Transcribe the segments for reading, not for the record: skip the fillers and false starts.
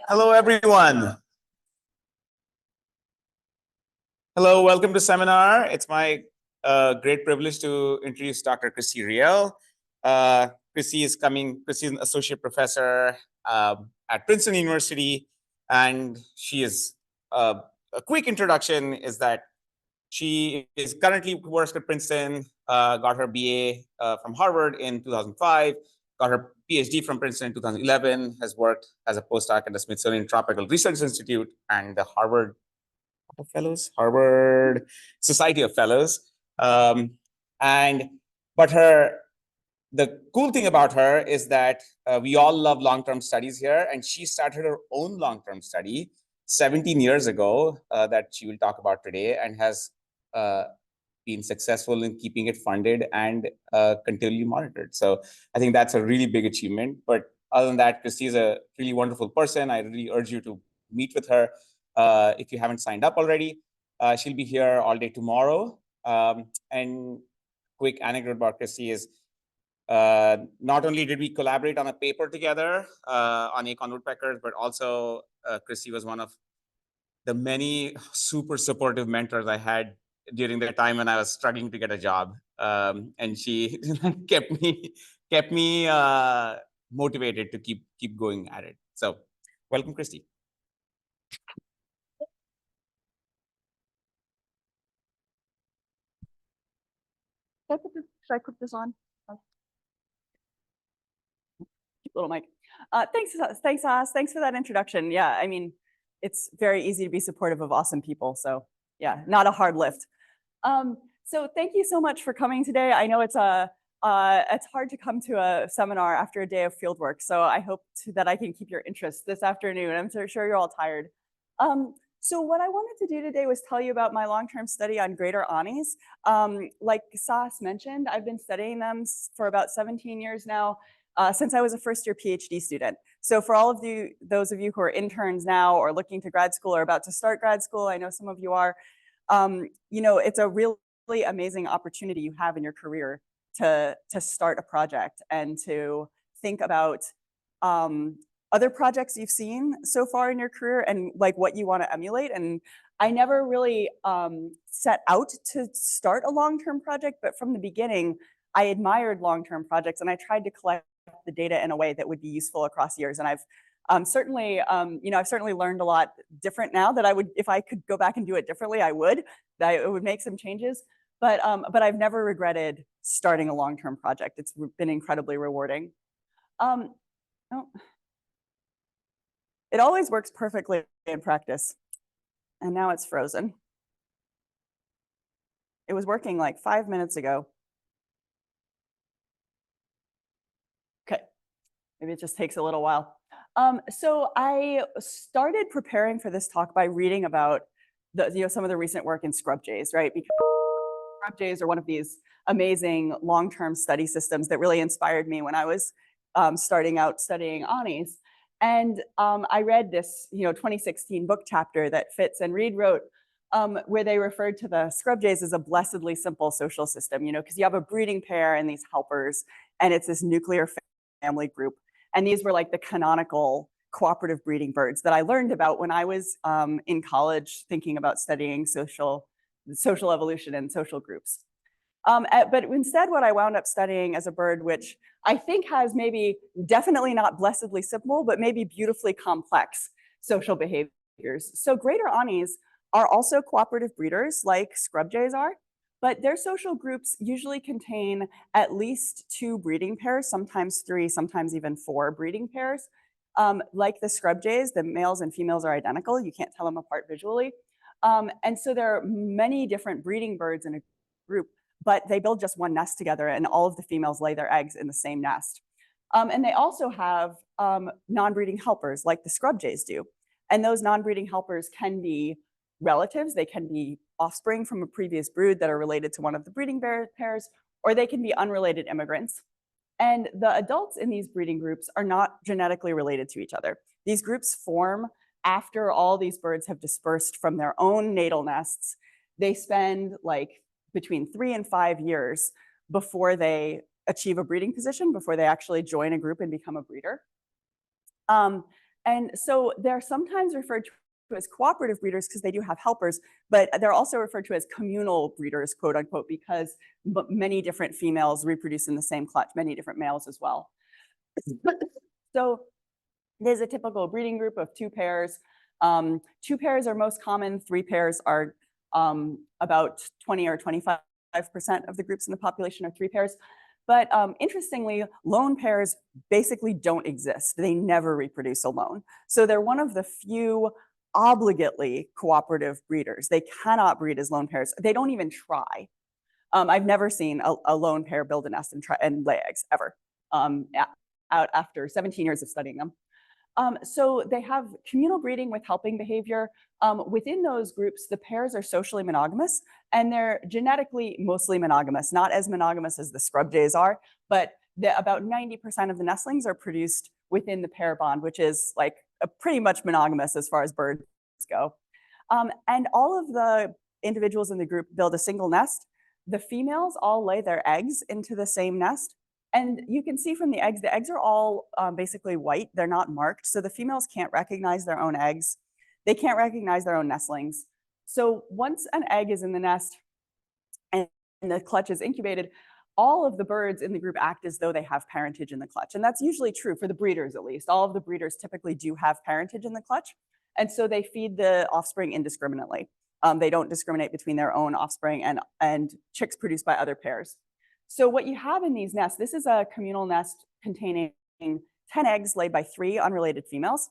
Hello, everyone. Hello, welcome to seminar. It's my great privilege to introduce Dr. Christy Riehl. Christy is an associate professor at Princeton University, and she is a quick introduction is that she is currently works at Princeton, got her BA from Harvard in 2005, got her PhD from Princeton in 2011, has worked as a postdoc at the Smithsonian Tropical Research Institute and the Harvard Society of Fellows. The cool thing about her is that we all love long-term studies here, and she started her own long-term study 17 years ago that she will talk about today, and has been successful in keeping it funded and continually monitored. So I think that's a really big achievement. But other than that, Christy is a really wonderful person. I really urge you to meet with her if you haven't signed up already. She'll be here all day tomorrow. And quick anecdote about Christy is not only did we collaborate on a paper together on acorn woodpeckers, but also Christy was one of the many super supportive mentors I had during the time when I was struggling to get a job, and she kept me motivated to keep going at it. So, welcome, Christy. Should I put this on? Cute little mic. Thanks, As. Thanks for that introduction. Yeah, I mean, it's very easy to be supportive of awesome people. So yeah, not a hard lift. So thank you so much for coming today. I know it's hard to come to a seminar after a day of fieldwork. So I hope that I can keep your interest this afternoon. I'm sure you're all tired. So what I wanted to do today was tell you about my long-term study on greater anis. Like Sas mentioned, I've been studying them for about 17 years now, since I was a first-year PhD student. So for all of those of you who are interns now or looking to grad school or about to start grad school, I know some of you are, it's a really amazing opportunity you have in your career to start a project and to think about other projects you've seen so far in your career and like what you want to emulate. And I never really set out to start a long-term project, but from the beginning, I admired long-term projects and I tried to collect the data in a way that would be useful across years. And I've certainly learned a lot different now that I would, if I could go back and do it differently, I would. It would make some changes, but I've never regretted starting a long-term project. It's been incredibly rewarding. It always works perfectly in practice, and now it's frozen. It was working like 5 minutes ago. Okay, maybe it just takes a little while. So I started preparing for this talk by reading about some of the recent work in scrub jays, right? Because scrub jays are one of these amazing long-term study systems that really inspired me when I was starting out studying anis. And I read this 2016 book chapter that Fitz and Riehl wrote, where they referred to the scrub jays as a blessedly simple social system, because you have a breeding pair and these helpers, and it's this nuclear family group. And these were like the canonical cooperative breeding birds that I learned about when I was in college thinking about studying social evolution and social groups. But instead, what I wound up studying as a bird, which I think has maybe definitely not blessedly simple, but maybe beautifully complex social behaviors. So greater anis are also cooperative breeders like scrub jays are, but their social groups usually contain at least 2 breeding pairs, sometimes 3, sometimes even 4 breeding pairs. Like the scrub jays, the males and females are identical. You can't tell them apart visually. And so there are many different breeding birds in a group, but they build just one nest together and all of the females lay their eggs in the same nest. And they also have non-breeding helpers like the scrub jays do. And those non-breeding helpers can be relatives, they can be offspring from a previous brood that are related to one of the breeding pairs, or they can be unrelated immigrants. And the adults in these breeding groups are not genetically related to each other. These groups form after all these birds have dispersed from their own natal nests. They spend like between 3 and 5 years before they achieve a breeding position, before they actually join a group and become a breeder. And so they're sometimes referred to as cooperative breeders because they do have helpers, but they're also referred to as communal breeders, quote unquote, because many different females reproduce in the same clutch, many different males as well. So there's a typical breeding group of 2 pairs. 2 pairs are most common, 3 pairs are about 20 or 25% of the groups in the population are 3 pairs. But interestingly, lone pairs basically don't exist. They never reproduce alone. So they're one of the few obligately cooperative breeders. They cannot breed as lone pairs. They don't even try. I've never seen a lone pair build a nest and lay eggs ever, out after 17 years of studying them. So they have communal breeding with helping behavior. Within those groups, the pairs are socially monogamous, and they're genetically mostly monogamous, not as monogamous as the scrub jays are, but about 90% of the nestlings are produced within the pair bond, which is like pretty much monogamous as far as birds go. And all of the individuals in the group build a single nest. The females all lay their eggs into the same nest. And you can see from the eggs are all basically white. They're not marked. So the females can't recognize their own eggs. They can't recognize their own nestlings. So once an egg is in the nest and the clutch is incubated, all of the birds in the group act as though they have parentage in the clutch. And that's usually true for the breeders, at least. All of the breeders typically do have parentage in the clutch. And so they feed the offspring indiscriminately. They don't discriminate between their own offspring and chicks produced by other pairs. So what you have in these nests, this is a communal nest containing 10 eggs laid by 3 unrelated females.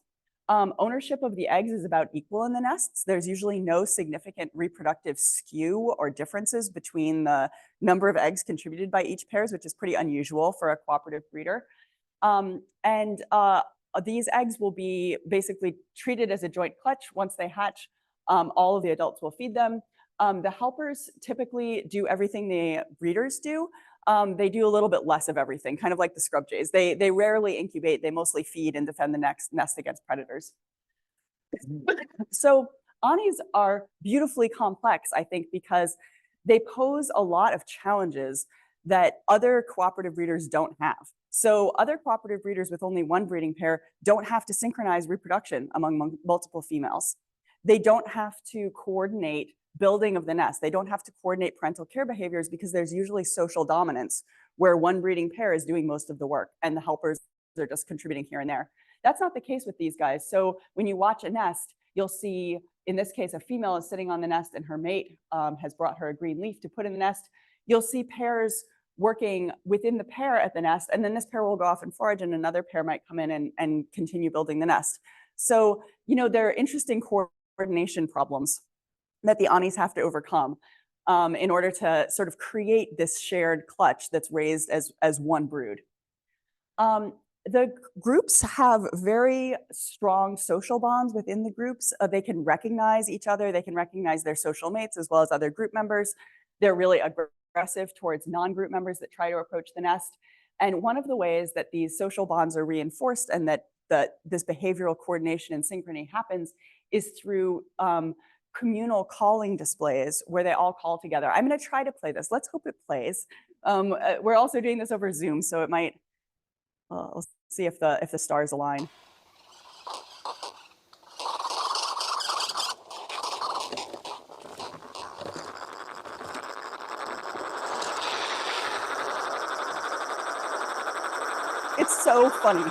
Ownership of the eggs is about equal in the nests. There's usually no significant reproductive skew or differences between the number of eggs contributed by each pairs, which is pretty unusual for a cooperative breeder. These eggs will be basically treated as a joint clutch. Once they hatch, all of the adults will feed them. The helpers typically do everything the breeders do. They do a little bit less of everything, kind of like the scrub jays. They rarely incubate. They mostly feed and defend the nest against predators. So anis are beautifully complex, I think, because they pose a lot of challenges that other cooperative breeders don't have. So other cooperative breeders with only one breeding pair don't have to synchronize reproduction among multiple females. They don't have to coordinate building of the nest. They don't have to coordinate parental care behaviors because there's usually social dominance where one breeding pair is doing most of the work and the helpers are just contributing here and there. That's not the case with these guys. So when you watch a nest, you'll see, in this case, a female is sitting on the nest and her mate has brought her a green leaf to put in the nest. You'll see pairs working within the pair at the nest, and then this pair will go off and forage and another pair might come in and continue building the nest. So, there are interesting coordination problems that the anis have to overcome in order to sort of create this shared clutch that's raised as one brood. The groups have very strong social bonds within the groups. They can recognize each other. They can recognize their social mates as well as other group members. They're really aggressive towards non-group members that try to approach the nest. And one of the ways that these social bonds are reinforced and that this behavioral coordination and synchrony happens is through communal calling displays where they all call together. I'm going to try to play this. Let's hope it plays. We're also doing this over Zoom, so it might. We'll see if the stars align. It's so funny.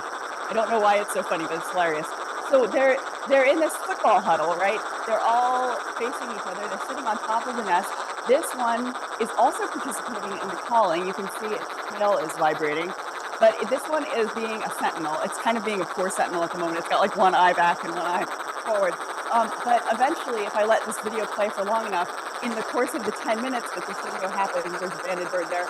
I don't know why it's so funny, but it's hilarious. So they're in this football huddle, right? They're all facing each other. They're sitting on top of the nest. This one is also participating in the calling. You can see its tail is vibrating, but this one is being a sentinel. It's kind of being a poor sentinel at the moment. It's got like one eye back and one eye forward. But eventually, if I let this video play for long enough, in the course of the 10 minutes that this video happened, there's a banded bird there.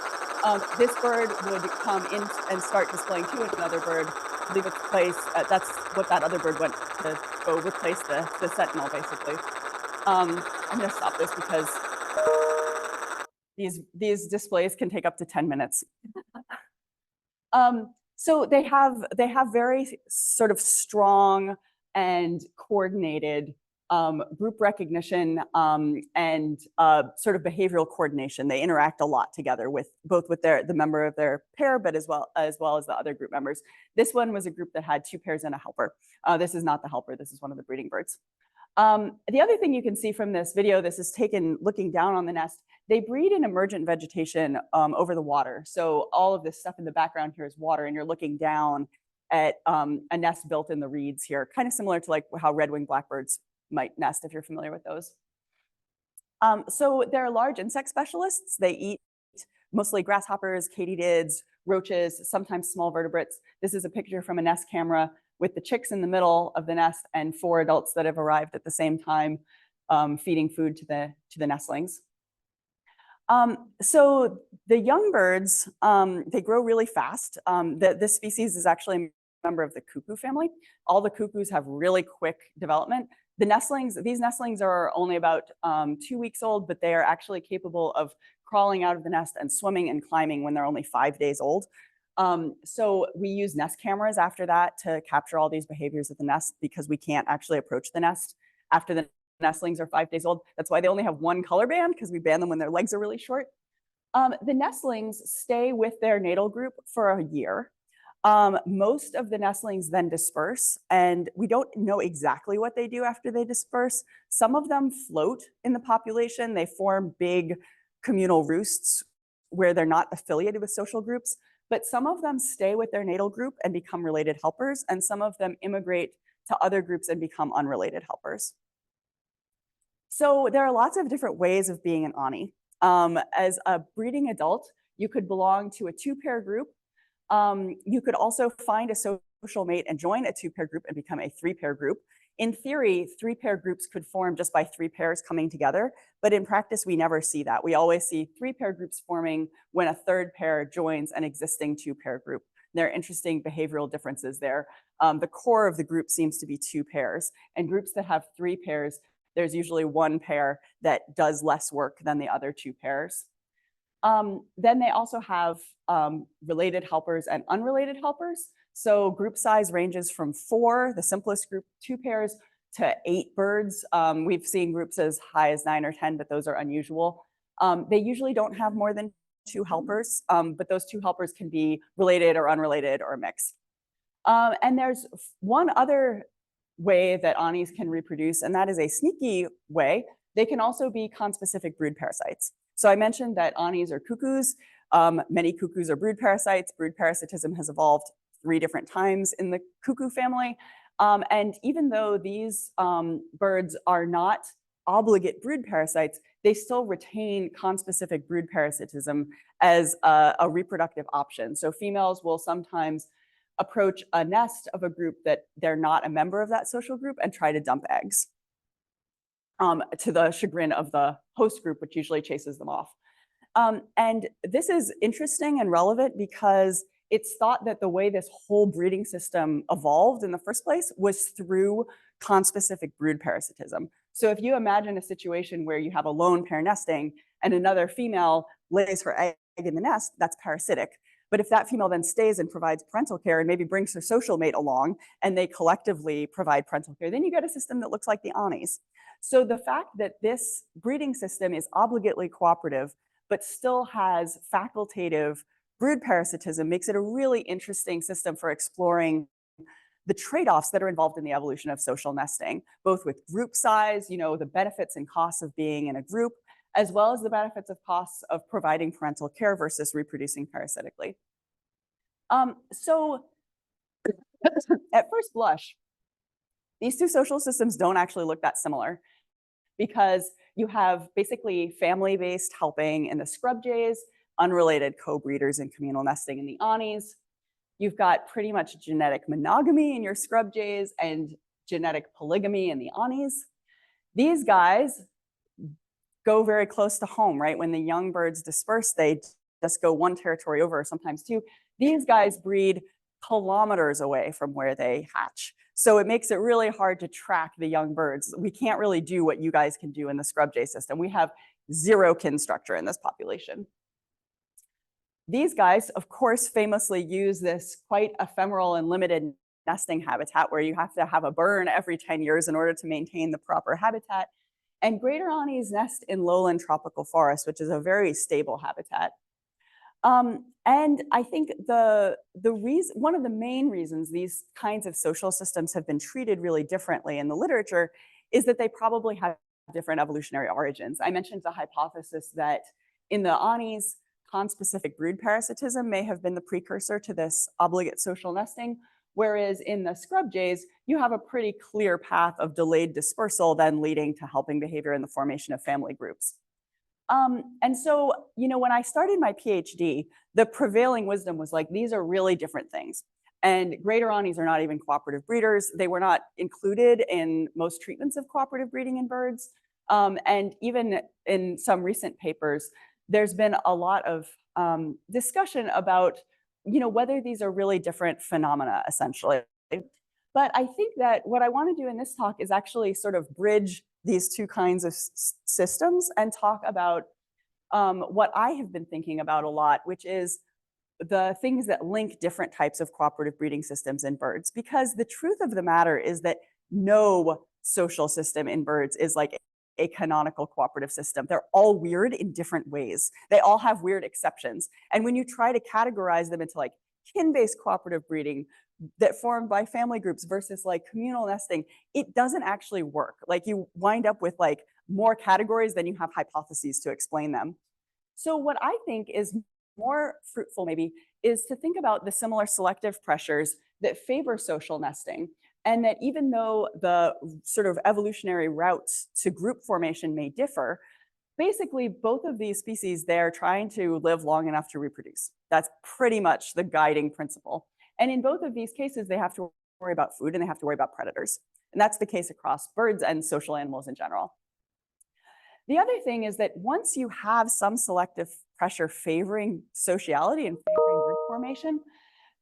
This bird would come in and start displaying to another bird, leave its place. That's what that other bird went to go replace the sentinel, basically. I'm going to stop this because these displays can take up to 10 minutes. So they have very sort of strong and coordinated group recognition, and sort of behavioral coordination. They interact a lot together with both with the member of their pair, but as well as the other group members. This one was a group that had 2 pairs and a helper. This is not the helper. This is one of the breeding birds. The other thing you can see from this video, this is taken looking down on the nest. They breed in emergent vegetation over the water. So all of this stuff in the background here is water, and you're looking down at a nest built in the reeds here, kind of similar to like how red-winged blackbirds might nest, if you're familiar with those. So they're large insect specialists. They eat mostly grasshoppers, katydids, roaches, sometimes small vertebrates. This is a picture from a nest camera with the chicks in the middle of the nest and 4 adults that have arrived at the same time, feeding food to the nestlings. So the young birds, they grow really fast. This species is actually a member of the cuckoo family. All the cuckoos have really quick development. The nestlings, these nestlings are only about 2 weeks old, but they are actually capable of crawling out of the nest and swimming and climbing when they're only 5 days old. So we use nest cameras after that to capture all these behaviors at the nest, because we can't actually approach the nest after the nestlings are 5 days old. That's why they only have 1 color band, because we band them when their legs are really short. The nestlings stay with their natal group for a year. Most of the nestlings then disperse, and we don't know exactly what they do after they disperse. Some of them float in the population. They form big communal roosts where they're not affiliated with social groups, but some of them stay with their natal group and become related helpers, and some of them immigrate to other groups and become unrelated helpers. So there are lots of different ways of being an Ani. As a breeding adult, you could belong to a 2-pair group. You could also find a social mate and join a 2-pair group and become a 3-pair group. In theory, 3-pair groups could form just by 3 pairs coming together, but in practice, we never see that. We always see 3-pair groups forming when a 3rd pair joins an existing 2-pair group. There are interesting behavioral differences there. The core of the group seems to be 2 pairs, and groups that have 3 pairs, there's usually 1 pair that does less work than the other 2 pairs. Then they also have related helpers and unrelated helpers. So group size ranges from 4, the simplest group, 2 pairs, to 8 birds. We've seen groups as high as 9 or 10, but those are unusual. They usually don't have more than 2 helpers, but those 2 helpers can be related or unrelated or a mix. And there's one other way that Anis can reproduce, and that is a sneaky way. They can also be conspecific brood parasites. So I mentioned that Anis are cuckoos. Many cuckoos are brood parasites. Brood parasitism has evolved 3 different times in the cuckoo family. And even though these birds are not obligate brood parasites, they still retain conspecific brood parasitism as a reproductive option. So females will sometimes approach a nest of a group that they're not a member of that social group and try to dump eggs, to the chagrin of the host group, which usually chases them off. And this is interesting and relevant because it's thought that the way this whole breeding system evolved in the first place was through conspecific brood parasitism. So if you imagine a situation where you have a lone pair nesting and another female lays her egg in the nest, that's parasitic. But if that female then stays and provides parental care and maybe brings her social mate along and they collectively provide parental care, then you get a system that looks like the Anis. So the fact that this breeding system is obligately cooperative, but still has facultative brood parasitism makes it a really interesting system for exploring the trade-offs that are involved in the evolution of social nesting, both with group size, the benefits and costs of being in a group, as well as the benefits of costs of providing parental care versus reproducing parasitically. So at first blush, these 2 social systems don't actually look that similar, because you have basically family-based helping in the scrub jays, unrelated co-breeders and communal nesting in the Anis. You've got pretty much genetic monogamy in your scrub jays and genetic polygamy in the Anis. These guys go very close to home, right? When the young birds disperse, they just go 1 territory over, or sometimes 2. These guys breed kilometers away from where they hatch. So it makes it really hard to track the young birds. We can't really do what you guys can do in the scrub jay system. We have 0 kin structure in this population. These guys, of course, famously use this quite ephemeral and limited nesting habitat where you have to have a burn every 10 years in order to maintain the proper habitat. And greater anis nest in lowland tropical forest, which is a very stable habitat. And I think one of the main reasons these kinds of social systems have been treated really differently in the literature is that they probably have different evolutionary origins. I mentioned the hypothesis that in the anis, conspecific brood parasitism may have been the precursor to this obligate social nesting, whereas in the scrub jays, you have a pretty clear path of delayed dispersal then leading to helping behavior in the formation of family groups. And so, when I started my PhD, the prevailing wisdom was like, these are really different things. And greater anis are not even cooperative breeders. They were not included in most treatments of cooperative breeding in birds. And even in some recent papers, there's been a lot of discussion about, whether these are really different phenomena, essentially. But I think that what I want to do in this talk is actually sort of bridge these two kinds of systems and talk about what I have been thinking about a lot, which is the things that link different types of cooperative breeding systems in birds. Because the truth of the matter is that no social system in birds is like a canonical cooperative system. They're all weird in different ways. They all have weird exceptions. And when you try to categorize them into like kin-based cooperative breeding that formed by family groups versus like communal nesting, it doesn't actually work. Like you wind up with like more categories than you have hypotheses to explain them. So what I think is more fruitful maybe is to think about the similar selective pressures that favor social nesting. And that even though the sort of evolutionary routes to group formation may differ, basically both of these species, they're trying to live long enough to reproduce. That's pretty much the guiding principle. And in both of these cases, they have to worry about food and they have to worry about predators. And that's the case across birds and social animals in general. The other thing is that once you have some selective pressure favoring sociality and favoring group formation,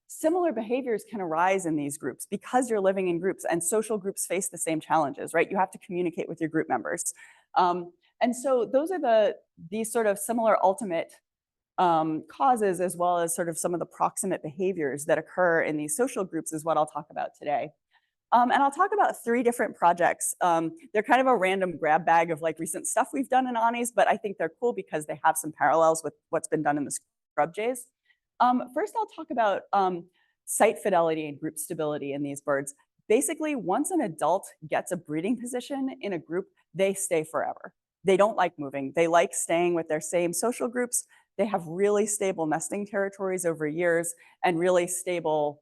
similar behaviors can arise in these groups because you're living in groups and social groups face the same challenges, right? You have to communicate with your group members. And so those are these sort of similar ultimate causes, as well as sort of some of the proximate behaviors that occur in these social groups is what I'll talk about today. And I'll talk about 3 different projects. They're kind of a random grab bag of like recent stuff we've done in anis, but I think they're cool because they have some parallels with what's been done in the scrub jays. First, I'll talk about site fidelity and group stability in these birds. Basically, once an adult gets a breeding position in a group, they stay forever. They don't like moving. They like staying with their same social groups. They have really stable nesting territories over years and really stable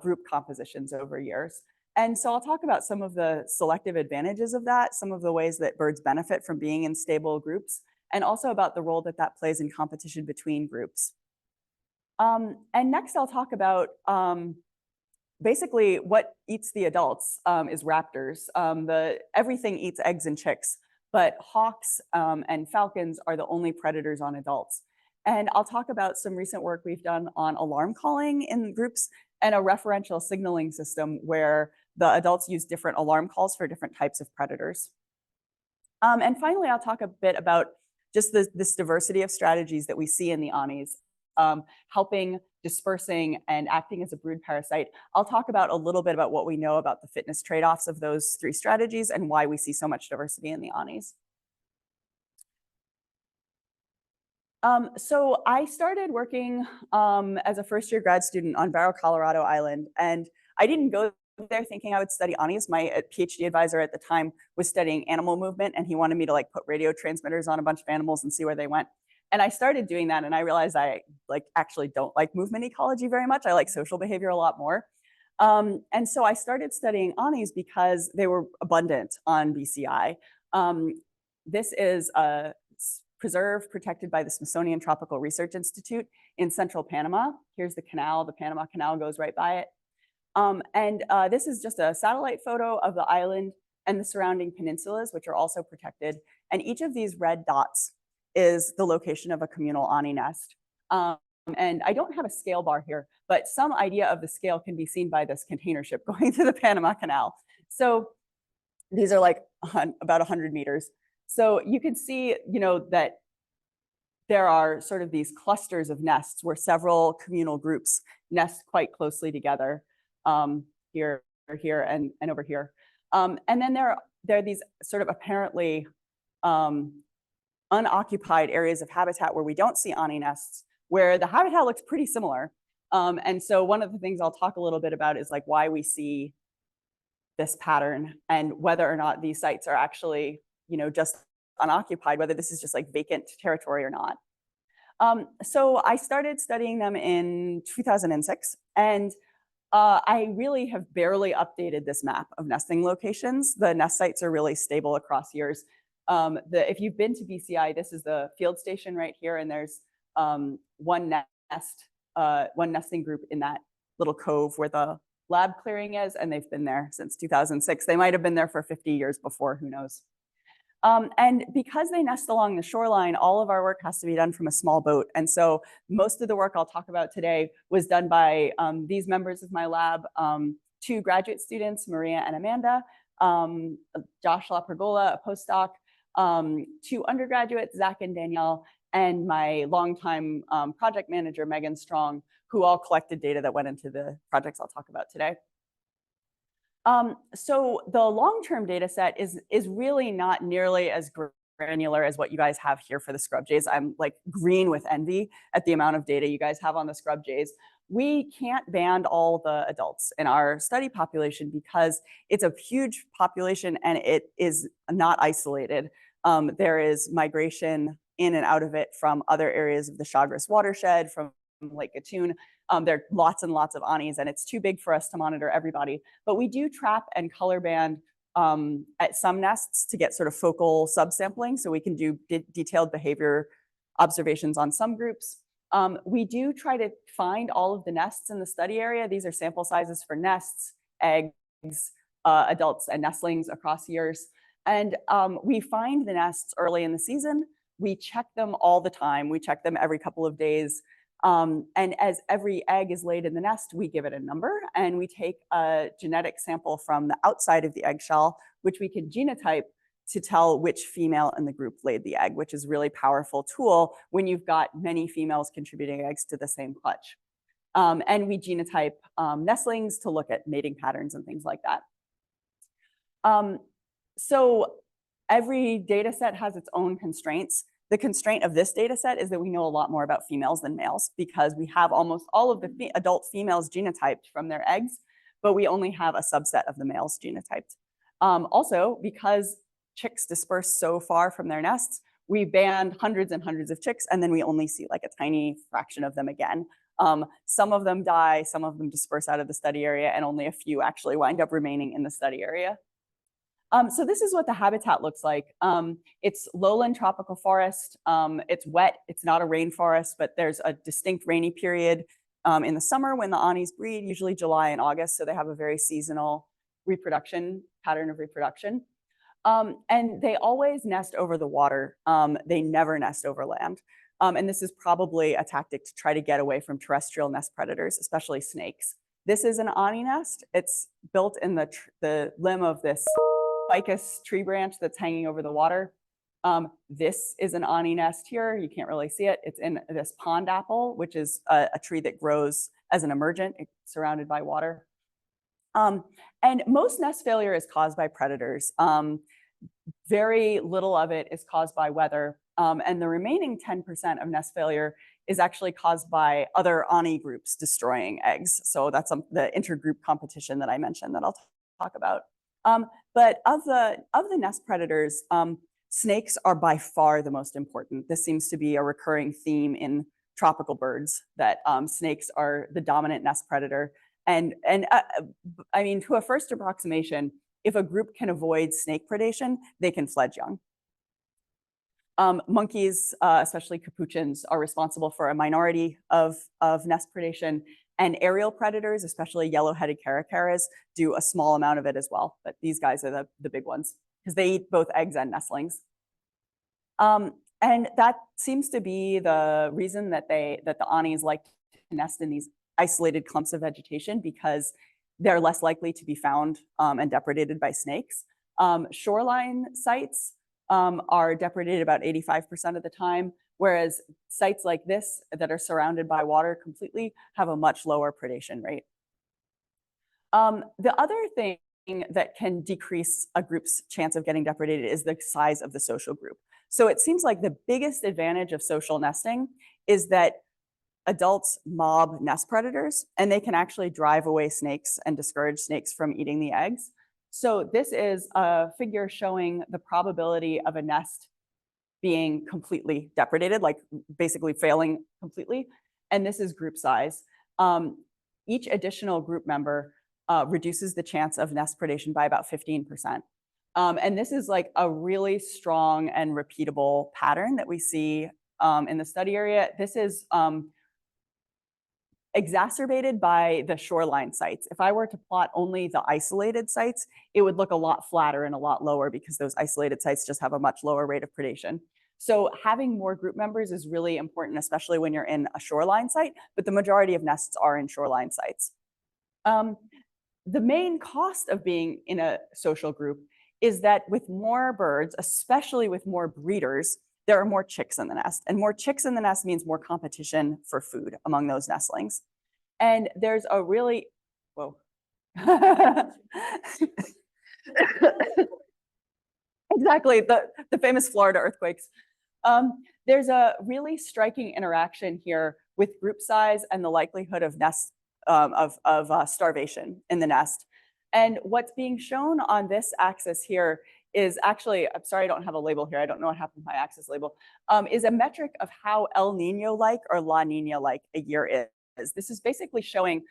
group compositions over years. And so I'll talk about some of the selective advantages of that, some of the ways that birds benefit from being in stable groups, and also about the role that that plays in competition between groups. And next I'll talk about basically what eats the adults is raptors. Everything eats eggs and chicks, but hawks and falcons are the only predators on adults. And I'll talk about some recent work we've done on alarm calling in groups and a referential signaling system where the adults use different alarm calls for different types of predators. And finally, I'll talk a bit about just this diversity of strategies that we see in the anis, helping, dispersing, and acting as a brood parasite. I'll talk about a little bit about what we know about the fitness trade-offs of those 3 strategies and why we see so much diversity in the anis. So I started working as a first-year grad student on Barrow, Colorado Island, and I didn't go there thinking I would study anis. My PhD advisor at the time was studying animal movement, and he wanted me to like put radio transmitters on a bunch of animals and see where they went. And I started doing that, and I realized I actually don't like movement ecology very much. I like social behavior a lot more. And so I started studying anis because they were abundant on BCI. This is a preserve protected by the Smithsonian Tropical Research Institute in central Panama. Here's the canal. The Panama Canal goes right by it. This is just a satellite photo of the island and the surrounding peninsulas, which are also protected. And each of these red dots is the location of a communal ani nest. And I don't have a scale bar here, but some idea of the scale can be seen by this container ship going through the Panama Canal. So these are like about 100 meters. So you can see, that there are sort of these clusters of nests where several communal groups nest quite closely together. here, here, and over here. And then there are these sort of apparently unoccupied areas of habitat where we don't see ani nests, where the habitat looks pretty similar. And so one of the things I'll talk a little bit about is like why we see this pattern and whether or not these sites are actually, just unoccupied, whether this is just like vacant territory or not. So I started studying them in 2006, and I really have barely updated this map of nesting locations. The nest sites are really stable across years. If you've been to BCI, this is the field station right here, and there's one nesting group in that little cove where the lab clearing is, and they've been there since 2006. They might have been there for 50 years before, who knows. And because they nest along the shoreline, all of our work has to be done from a small boat. And so most of the work I'll talk about today was done by these members of my lab, 2 graduate students, Maria and Amanda, Josh LaPergola, a postdoc, 2 undergraduates, Zach and Danielle, and my longtime project manager, Megan Strong, who all collected data that went into the projects I'll talk about today. So the long-term data set is really not nearly as granular as what you guys have here for the scrub jays. I'm like green with envy at the amount of data you guys have on the scrub jays. We can't band all the adults in our study population because it's a huge population and it is not isolated. There is migration in and out of it from other areas of the Chagres watershed, from Lake Gatun. There are lots and lots of anis, and it's too big for us to monitor everybody. But we do trap and color band at some nests to get sort of focal subsampling, so we can do detailed behavior observations on some groups. We do try to find all of the nests in the study area. These are sample sizes for nests, eggs, adults, and nestlings across years. And we find the nests early in the season. We check them all the time. We check them every couple of days. And as every egg is laid in the nest, we give it a number, and we take a genetic sample from the outside of the eggshell, which we can genotype to tell which female in the group laid the egg, which is a really powerful tool when you've got many females contributing eggs to the same clutch. And we genotype nestlings to look at mating patterns and things like that. So every data set has its own constraints. The constraint of this data set is that we know a lot more about females than males because we have almost all of the adult females genotyped from their eggs, but we only have a subset of the males genotyped. Also, because chicks disperse so far from their nests, we band hundreds and hundreds of chicks, and then we only see like a tiny fraction of them again. Some of them die, some of them disperse out of the study area, and only a few actually wind up remaining in the study area. So this is what the habitat looks like. It's lowland tropical forest. It's wet. It's not a rainforest, but there's a distinct rainy period in the summer when the anis breed, usually July and August. So they have a very seasonal pattern of reproduction. And they always nest over the water. They never nest over land. And this is probably a tactic to try to get away from terrestrial nest predators, especially snakes. This is an ani nest. It's built in the limb of this ficus tree branch that's hanging over the water. This is an ani nest here. You can't really see it. It's in this pond apple, which is a tree that grows as an emergent. It's surrounded by water. And most nest failure is caused by predators. Very little of it is caused by weather. And the remaining 10% of nest failure is actually caused by other ani groups destroying eggs. So that's the intergroup competition that I mentioned that I'll talk about. But of the nest predators, snakes are by far the most important. This seems to be a recurring theme in tropical birds, that snakes are the dominant nest predator. And I mean, to a first approximation, if a group can avoid snake predation, they can fledge young. Monkeys, especially capuchins, are responsible for a minority of nest predation. And aerial predators, especially yellow-headed caracaras, do a small amount of it as well. But these guys are the big ones because they eat both eggs and nestlings. And that seems to be the reason that the anis like to nest in these isolated clumps of vegetation, because they're less likely to be found and depredated by snakes. Shoreline sites are depredated about 85% of the time, whereas sites like this that are surrounded by water completely have a much lower predation rate. The other thing that can decrease a group's chance of getting depredated is the size of the social group. So it seems like the biggest advantage of social nesting is that adults mob nest predators, and they can actually drive away snakes and discourage snakes from eating the eggs. So this is a figure showing the probability of a nest being completely depredated, like basically failing completely. And this is group size. Each additional group member reduces the chance of nest predation by about 15%. And this is like a really strong and repeatable pattern that we see in the study area. This is exacerbated by the shoreline sites. If I were to plot only the isolated sites, it would look a lot flatter and a lot lower because those isolated sites just have a much lower rate of predation. So having more group members is really important, especially when you're in a shoreline site, but the majority of nests are in shoreline sites. The main cost of being in a social group is that with more birds, especially with more breeders, there are more chicks in the nest. And more chicks in the nest means more competition for food among those nestlings. And there's a really, whoa. Exactly, the famous Florida earthquakes. There's a really striking interaction here with group size and the likelihood of nest starvation in the nest. And what's being shown on this axis here is actually, I'm sorry, I don't have a label here. I don't know what happened to my axis label, is a metric of how El Nino-like or La Nina-like a year is. This is basically showing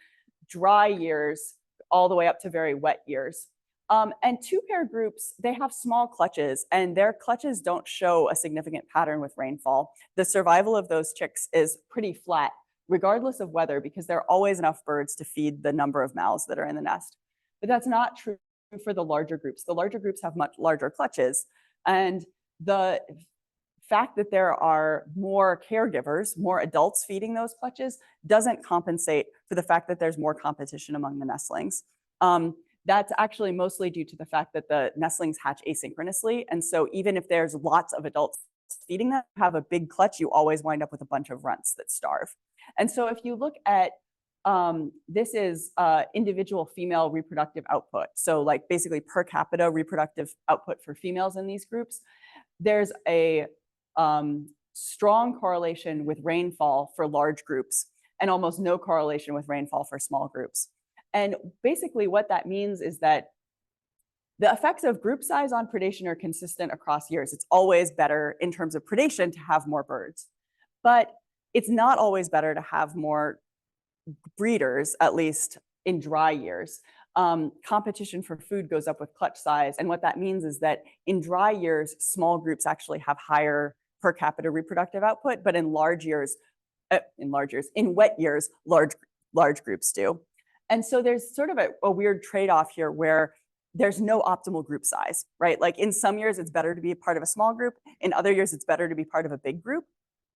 dry years all the way up to very wet years. And two-pair groups, they have small clutches, and their clutches don't show a significant pattern with rainfall. The survival of those chicks is pretty flat, regardless of weather, because there are always enough birds to feed the number of mouths that are in the nest. But that's not true for the larger groups. The larger groups have much larger clutches, and the fact that there are more caregivers, more adults feeding those clutches, doesn't compensate for the fact that there's more competition among the nestlings. That's actually mostly due to the fact that the nestlings hatch asynchronously. And so even if there's lots of adults feeding them, have a big clutch, you always wind up with a bunch of runts that starve. And so if you look at, this is individual female reproductive output. So like basically per capita reproductive output for females in these groups. There's a strong correlation with rainfall for large groups and almost no correlation with rainfall for small groups. And basically what that means is that the effects of group size on predation are consistent across years. It's always better in terms of predation to have more birds, but it's not always better to have more breeders, at least in dry years. Competition for food goes up with clutch size. And what that means is that in dry years, small groups actually have higher per capita reproductive output, but in wet years, large groups do. And so there's sort of a weird trade-off here where there's no optimal group size, right? Like in some years, it's better to be a part of a small group. In other years, it's better to be part of a big group.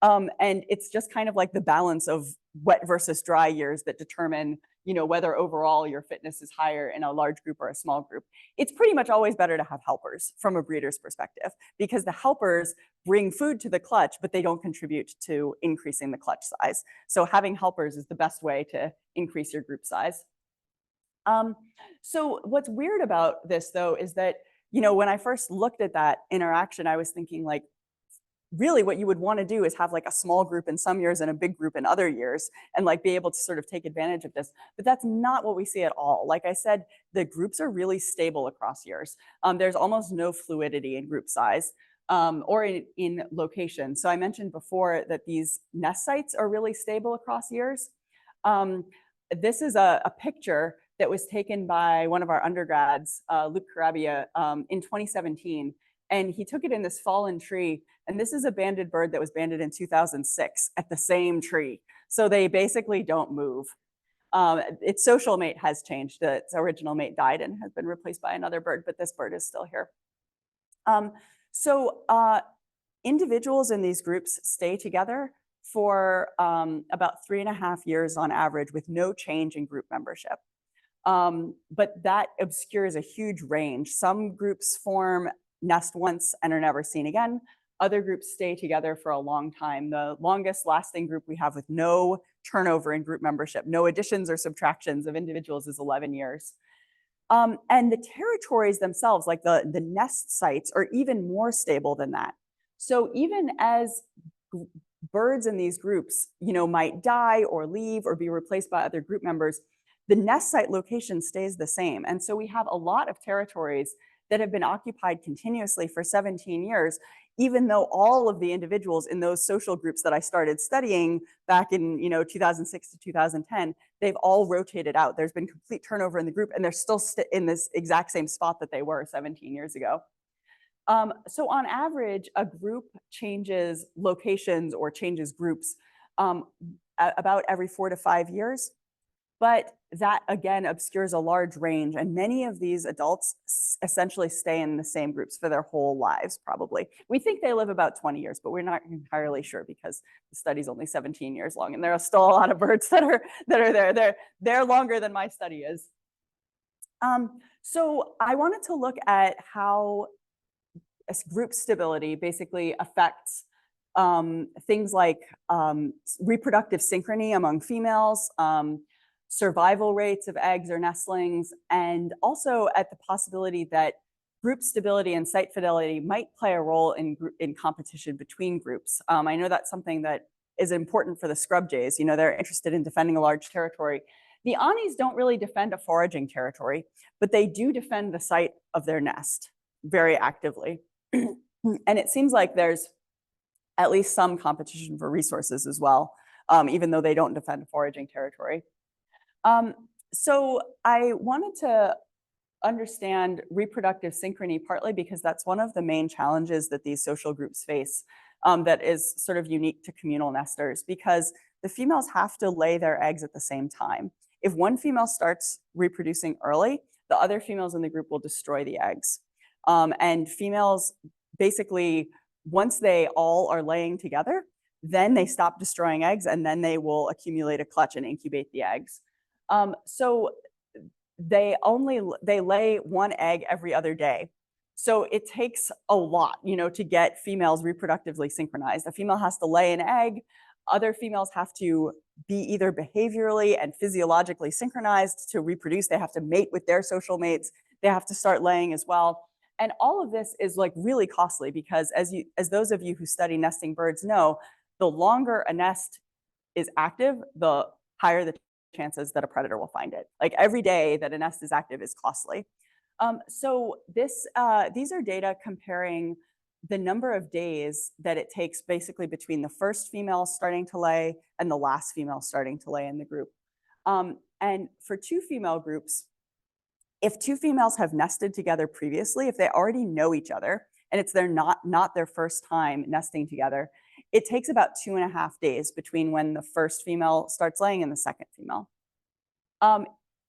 And it's just kind of like the balance of wet versus dry years that determine, whether overall your fitness is higher in a large group or a small group. It's pretty much always better to have helpers from a breeder's perspective, because the helpers bring food to the clutch, but they don't contribute to increasing the clutch size. So having helpers is the best way to increase your group size. So what's weird about this, though, is that, when I first looked at that interaction, I was thinking like, really what you would want to do is have like a small group in some years and a big group in other years, and like be able to sort of take advantage of this. But that's not what we see at all. Like I said, the groups are really stable across years. There's almost no fluidity in group size or in location. So I mentioned before that these nest sites are really stable across years. This is a picture that was taken by one of our undergrads, Luke Carabia, in 2017. And he took it in this fallen tree. And this is a banded bird that was banded in 2006 at the same tree. So they basically don't move. Its social mate has changed. Its original mate died and has been replaced by another bird, but this bird is still here. Individuals in these groups stay together for about 3.5 years on average with no change in group membership. But that obscures a huge range. Some groups form, nest once, and are never seen again. Other groups stay together for a long time. The longest lasting group we have with no turnover in group membership, no additions or subtractions of individuals, is 11 years. And the territories themselves, like the nest sites, are even more stable than that. So even as birds in these groups, might die or leave or be replaced by other group members, the nest site location stays the same. And so we have a lot of territories that have been occupied continuously for 17 years, even though all of the individuals in those social groups that I started studying back in 2006 to 2010, they've all rotated out. There's been complete turnover in the group, and they're still in this exact same spot that they were 17 years ago. So on average, a group changes locations or changes groups about every 4 to 5 years. But that, again, obscures a large range. And many of these adults essentially stay in the same groups for their whole lives, probably. We think they live about 20 years, but we're not entirely sure because the study's only 17 years long. And there are still a lot of birds that are there. They're longer than my study is. So I wanted to look at how group stability basically affects things like reproductive synchrony among females, survival rates of eggs or nestlings, and also at the possibility that group stability and site fidelity might play a role in competition between groups. I know that's something that is important for the scrub jays. They're interested in defending a large territory. The Anis don't really defend a foraging territory, but they do defend the site of their nest very actively. And it seems like there's at least some competition for resources as well, even though they don't defend a foraging territory. So I wanted to understand reproductive synchrony, partly because that's one of the main challenges that these social groups face, that is sort of unique to communal nesters, because the females have to lay their eggs at the same time. If one female starts reproducing early, the other females in the group will destroy the eggs. And females, basically, once they all are laying together, then they stop destroying eggs, and then they will accumulate a clutch and incubate the eggs. So they lay one egg every other day. So it takes a lot, to get females reproductively synchronized. A female has to lay an egg. Other females have to be either behaviorally and physiologically synchronized to reproduce. They have to mate with their social mates. They have to start laying as well. And all of this is like really costly because as those of you who study nesting birds know, the longer a nest is active, the higher the chances that a predator will find it. Like every day that a nest is active is costly. So these are data comparing the number of days that it takes basically between the first female starting to lay and the last female starting to lay in the group. And for two female groups, if two females have nested together previously, if they already know each other, and it's not their first time nesting together, it takes about 2.5 days between when the first female starts laying and the second female.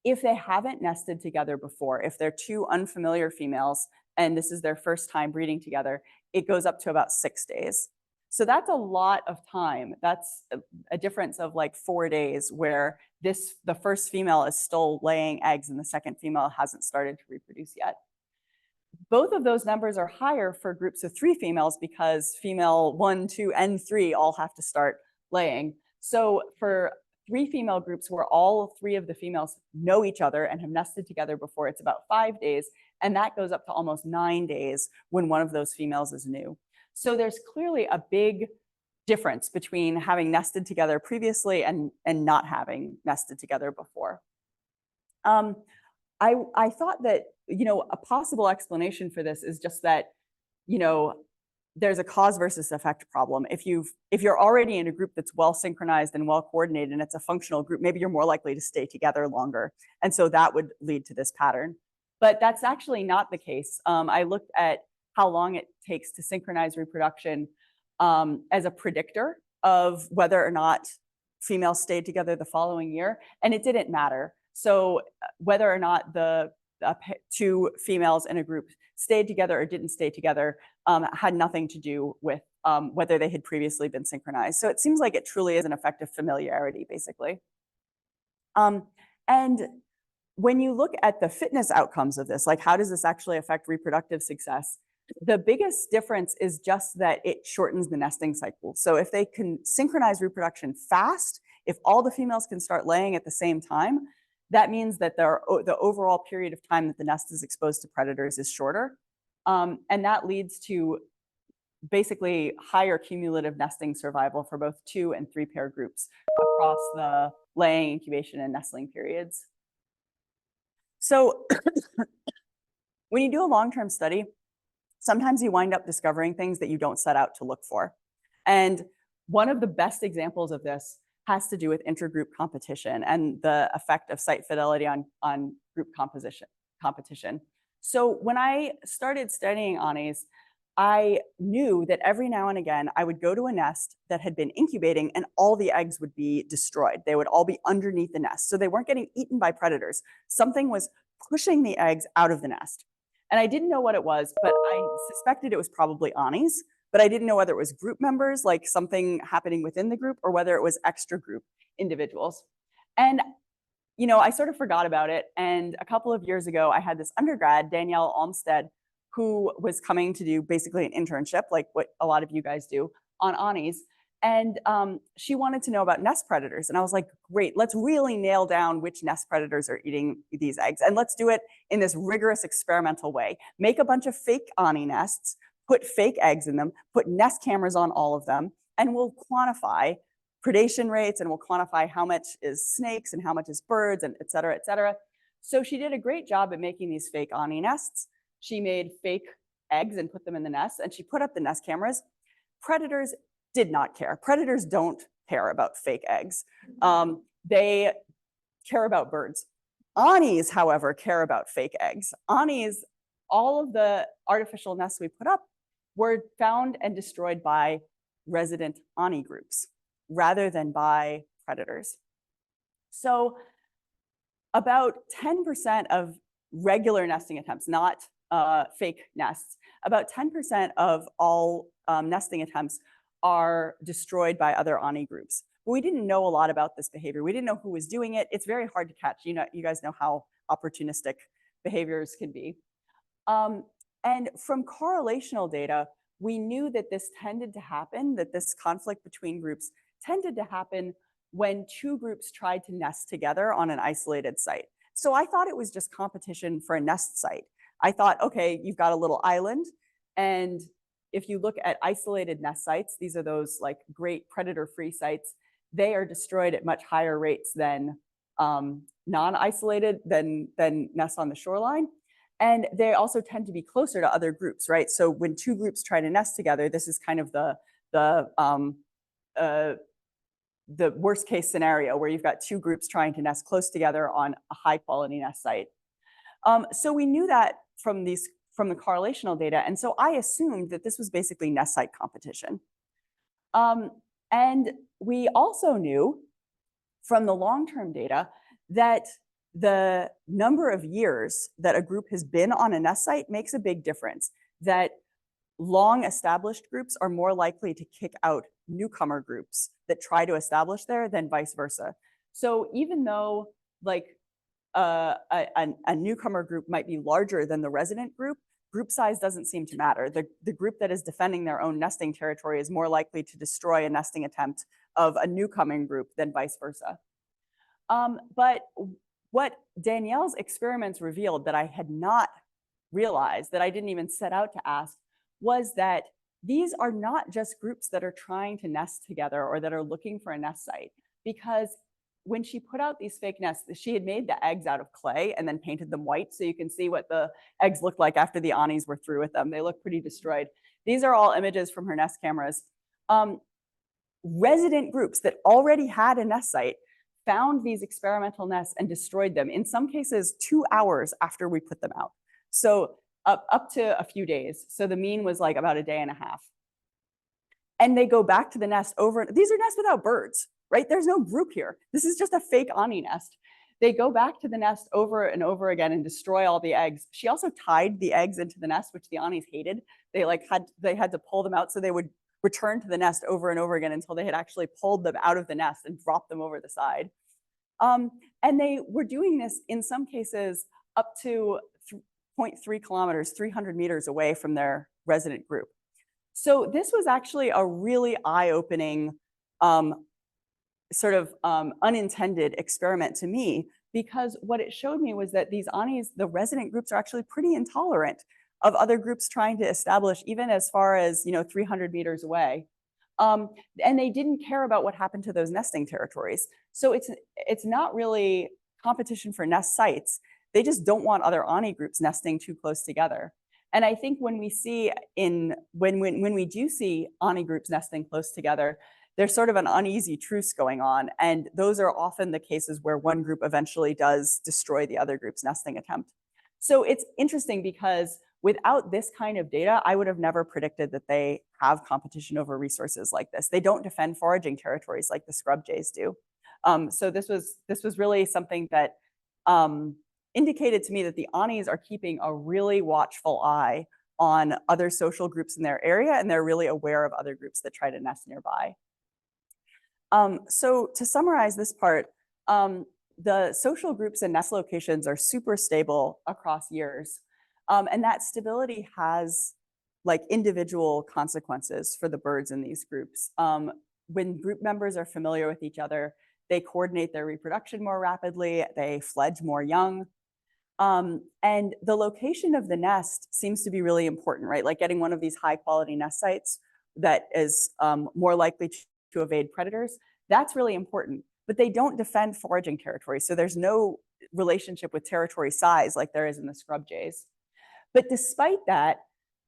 If they haven't nested together before, if they're two unfamiliar females and this is their first time breeding together, it goes up to about 6 days. So that's a lot of time. That's a difference of like 4 days where the first female is still laying eggs and the second female hasn't started to reproduce yet. Both of those numbers are higher for groups of 3 females because female 1, 2, and 3 all have to start laying. So for 3 female groups where all 3 of the females know each other and have nested together before, it's about 5 days. And that goes up to almost 9 days when one of those females is new. So there's clearly a big difference between having nested together previously and not having nested together before. I thought that, a possible explanation for this is just that, there's a cause versus effect problem. If you're already in a group that's well synchronized and well coordinated and it's a functional group, maybe you're more likely to stay together longer. And so that would lead to this pattern. But that's actually not the case. I looked at how long it takes to synchronize reproduction as a predictor of whether or not females stayed together the following year, and it didn't matter. So whether or not the 2 females in a group stayed together or didn't stay together had nothing to do with whether they had previously been synchronized. So it seems like it truly is an effect of familiarity, basically. And when you look at the fitness outcomes of this, like how does this actually affect reproductive success? The biggest difference is just that it shortens the nesting cycle. So if they can synchronize reproduction fast, if all the females can start laying at the same time, that means that the overall period of time that the nest is exposed to predators is shorter. And that leads to basically higher cumulative nesting survival for both 2 and 3 pair groups across the laying, incubation, and nestling periods. So when you do a long-term study, sometimes you wind up discovering things that you don't set out to look for. And one of the best examples of this has to do with intergroup competition and the effect of site fidelity on group competition. So when I started studying anis, I knew that every now and again, I would go to a nest that had been incubating and all the eggs would be destroyed. They would all be underneath the nest. So they weren't getting eaten by predators. Something was pushing the eggs out of the nest. And I didn't know what it was, but I suspected it was probably anis, but I didn't know whether it was group members, like something happening within the group, or whether it was extra group individuals. And I sort of forgot about it. And a couple of years ago, I had this undergrad, Danielle Olmsted, who was coming to do basically an internship, like what a lot of you guys do, on anis. And she wanted to know about nest predators. And I was like, great, let's really nail down which nest predators are eating these eggs. And let's do it in this rigorous experimental way. Make a bunch of fake ani nests, put fake eggs in them, put nest cameras on all of them, and we'll quantify predation rates, and we'll quantify how much is snakes and how much is birds, and et cetera, et cetera. So she did a great job at making these fake ani nests. She made fake eggs and put them in the nest, and she put up the nest cameras. Predators did not care. Predators don't care about fake eggs. They care about birds. Anis, however, care about fake eggs. Anis, all of the artificial nests we put up were found and destroyed by resident ani groups rather than by predators. So about 10% of regular nesting attempts, not fake nests, about 10% of all nesting attempts are destroyed by other ani groups. But we didn't know a lot about this behavior. We didn't know who was doing it. It's very hard to catch. You guys know how opportunistic behaviors can be. And from correlational data, we knew that this tended to happen, that this conflict between groups tended to happen when 2 groups tried to nest together on an isolated site. So I thought it was just competition for a nest site. I thought, okay, you've got a little island, and if you look at isolated nest sites, these are those like great predator-free sites, they are destroyed at much higher rates than non-isolated, than nests on the shoreline. And they also tend to be closer to other groups, right? So when 2 groups try to nest together, this is kind of the worst case scenario where you've got 2 groups trying to nest close together on a high quality nest site. So we knew that from the correlational data. And so I assumed that this was basically nest site competition. And we also knew from the long-term data that the number of years that a group has been on a nest site makes a big difference, that long established groups are more likely to kick out newcomer groups that try to establish there than vice versa. So even though like a newcomer group might be larger than the resident group size doesn't seem to matter. The group that is defending their own nesting territory is more likely to destroy a nesting attempt of a newcoming group than vice versa. But what Danielle's experiments revealed that I had not realized, that I didn't even set out to ask, was that these are not just groups that are trying to nest together or that are looking for a nest site, because when she put out these fake nests, she had made the eggs out of clay and then painted them white. So you can see what the eggs looked like after the anis were through with them. They look pretty destroyed. These are all images from her nest cameras. Resident groups that already had a nest site found these experimental nests and destroyed them, in some cases 2 hours after we put them out. So up to a few days. So the mean was like about a day and a half. And they go back to the nest over, these are nests without birds, right? There's no group here. This is just a fake ani nest. They go back to the nest over and over again and destroy all the eggs. She also tied the eggs into the nest, which the anis hated. They had to pull them out, so they would return to the nest over and over again until they had actually pulled them out of the nest and dropped them over the side. And they were doing this in some cases up to 0.3 kilometers, 300 meters away from their resident group. So this was actually a really eye-opening unintended experiment to me, because what it showed me was that these Anis, the resident groups, are actually pretty intolerant of other groups trying to establish even as far as 300 meters away. And they didn't care about what happened to those nesting territories. So it's not really competition for nest sites. They just don't want other Ani groups nesting too close together. And I think when we do see Ani groups nesting close together, there's sort of an uneasy truce going on. And those are often the cases where one group eventually does destroy the other group's nesting attempt. So it's interesting because without this kind of data, I would have never predicted that they have competition over resources like this. They don't defend foraging territories like the scrub jays do. So this was really something that indicated to me that the Anis are keeping a really watchful eye on other social groups in their area, and they're really aware of other groups that try to nest nearby. So to summarize this part, the social groups and nest locations are super stable across years. And that stability has like individual consequences for the birds in these groups. When group members are familiar with each other, they coordinate their reproduction more rapidly, they fledge more young. And the location of the nest seems to be really important, right? Like getting one of these high quality nest sites that is more likely to evade predators, that's really important. But they don't defend foraging territory. So there's no relationship with territory size like there is in the scrub jays. But despite that,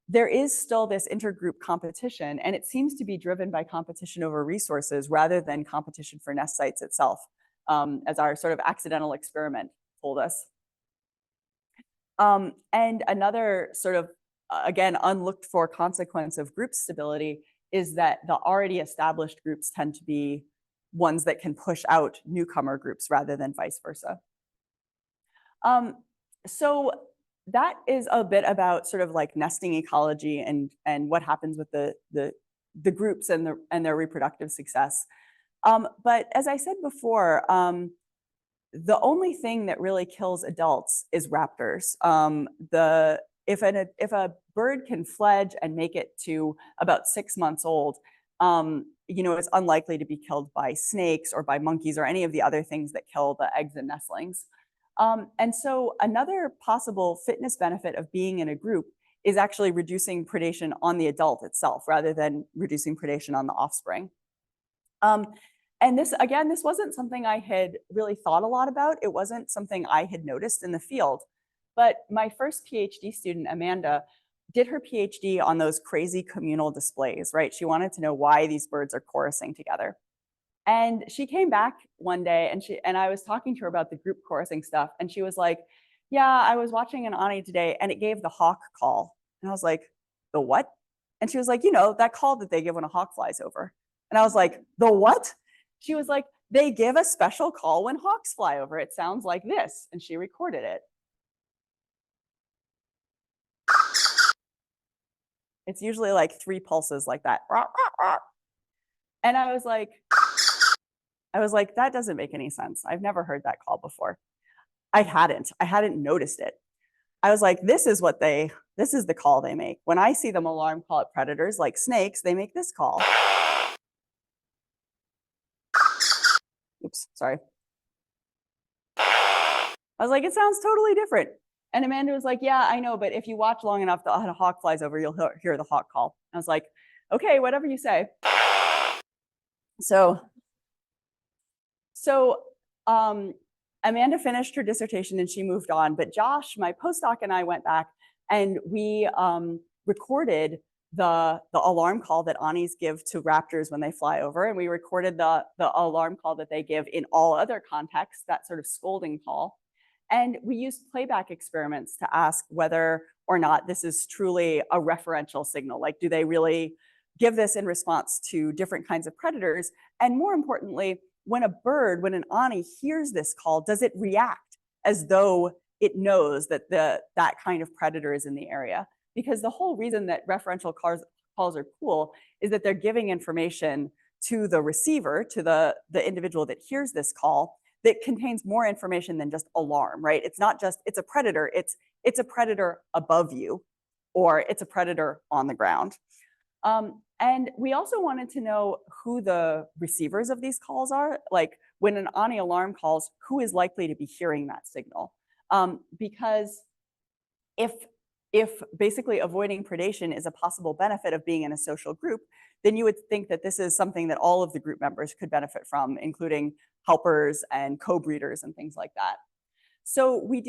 there is still this intergroup competition, and it seems to be driven by competition over resources rather than competition for nest sites itself, as our sort of accidental experiment told us. And another sort of, again, unlooked for consequence of group stability is that the already established groups tend to be ones that can push out newcomer groups rather than vice versa. So that is a bit about sort of like nesting ecology and what happens with the groups and their reproductive success. But as I said before, the only thing that really kills adults is raptors. If a bird can fledge and make it to about 6 months old, it's unlikely to be killed by snakes or by monkeys or any of the other things that kill the eggs and nestlings. And so another possible fitness benefit of being in a group is actually reducing predation on the adult itself rather than reducing predation on the offspring. And this wasn't something I had really thought a lot about. It wasn't something I had noticed in the field. But my first PhD student, Amanda, did her PhD on those crazy communal displays, right? She wanted to know why these birds are chorusing together. And she came back one day and I was talking to her about the group chorusing stuff. And she was like, yeah, I was watching an Ani today and it gave the hawk call. And I was like, the what? And she was like, that call that they give when a hawk flies over. And I was like, the what? She was like, they give a special call when hawks fly over. It sounds like this. And she recorded it. It's usually like 3 pulses like that. And I was like, that doesn't make any sense. I've never heard that call before. I hadn't noticed it. I was like, this is the call they make. When I see them alarm call at predators like snakes, they make this call. Oops, sorry. I was like, it sounds totally different. And Amanda was like, yeah, I know, but if you watch long enough, the hawk flies over, you'll hear the hawk call. I was like, okay, whatever you say. So Amanda finished her dissertation and she moved on, but Josh, my postdoc, and I went back and we recorded the alarm call that Anis give to raptors when they fly over, and we recorded the alarm call that they give in all other contexts, that sort of scolding call. And we used playback experiments to ask whether or not this is truly a referential signal. Like, do they really give this in response to different kinds of predators? And more importantly, when an Ani hears this call, does it react as though it knows that that kind of predator is in the area? Because the whole reason that referential calls are cool is that they're giving information to the receiver, to the individual that hears this call, that contains more information than just alarm, right? It's not just, it's a predator, it's a predator above you. or it's a predator on the ground. And we also wanted to know who the receivers of these calls are. Like when an ANI alarm calls, who is likely to be hearing that signal? Because if basically avoiding predation is a possible benefit of being in a social group, then you would think that this is something that all of the group members could benefit from, including helpers and co-breeders and things like that. So we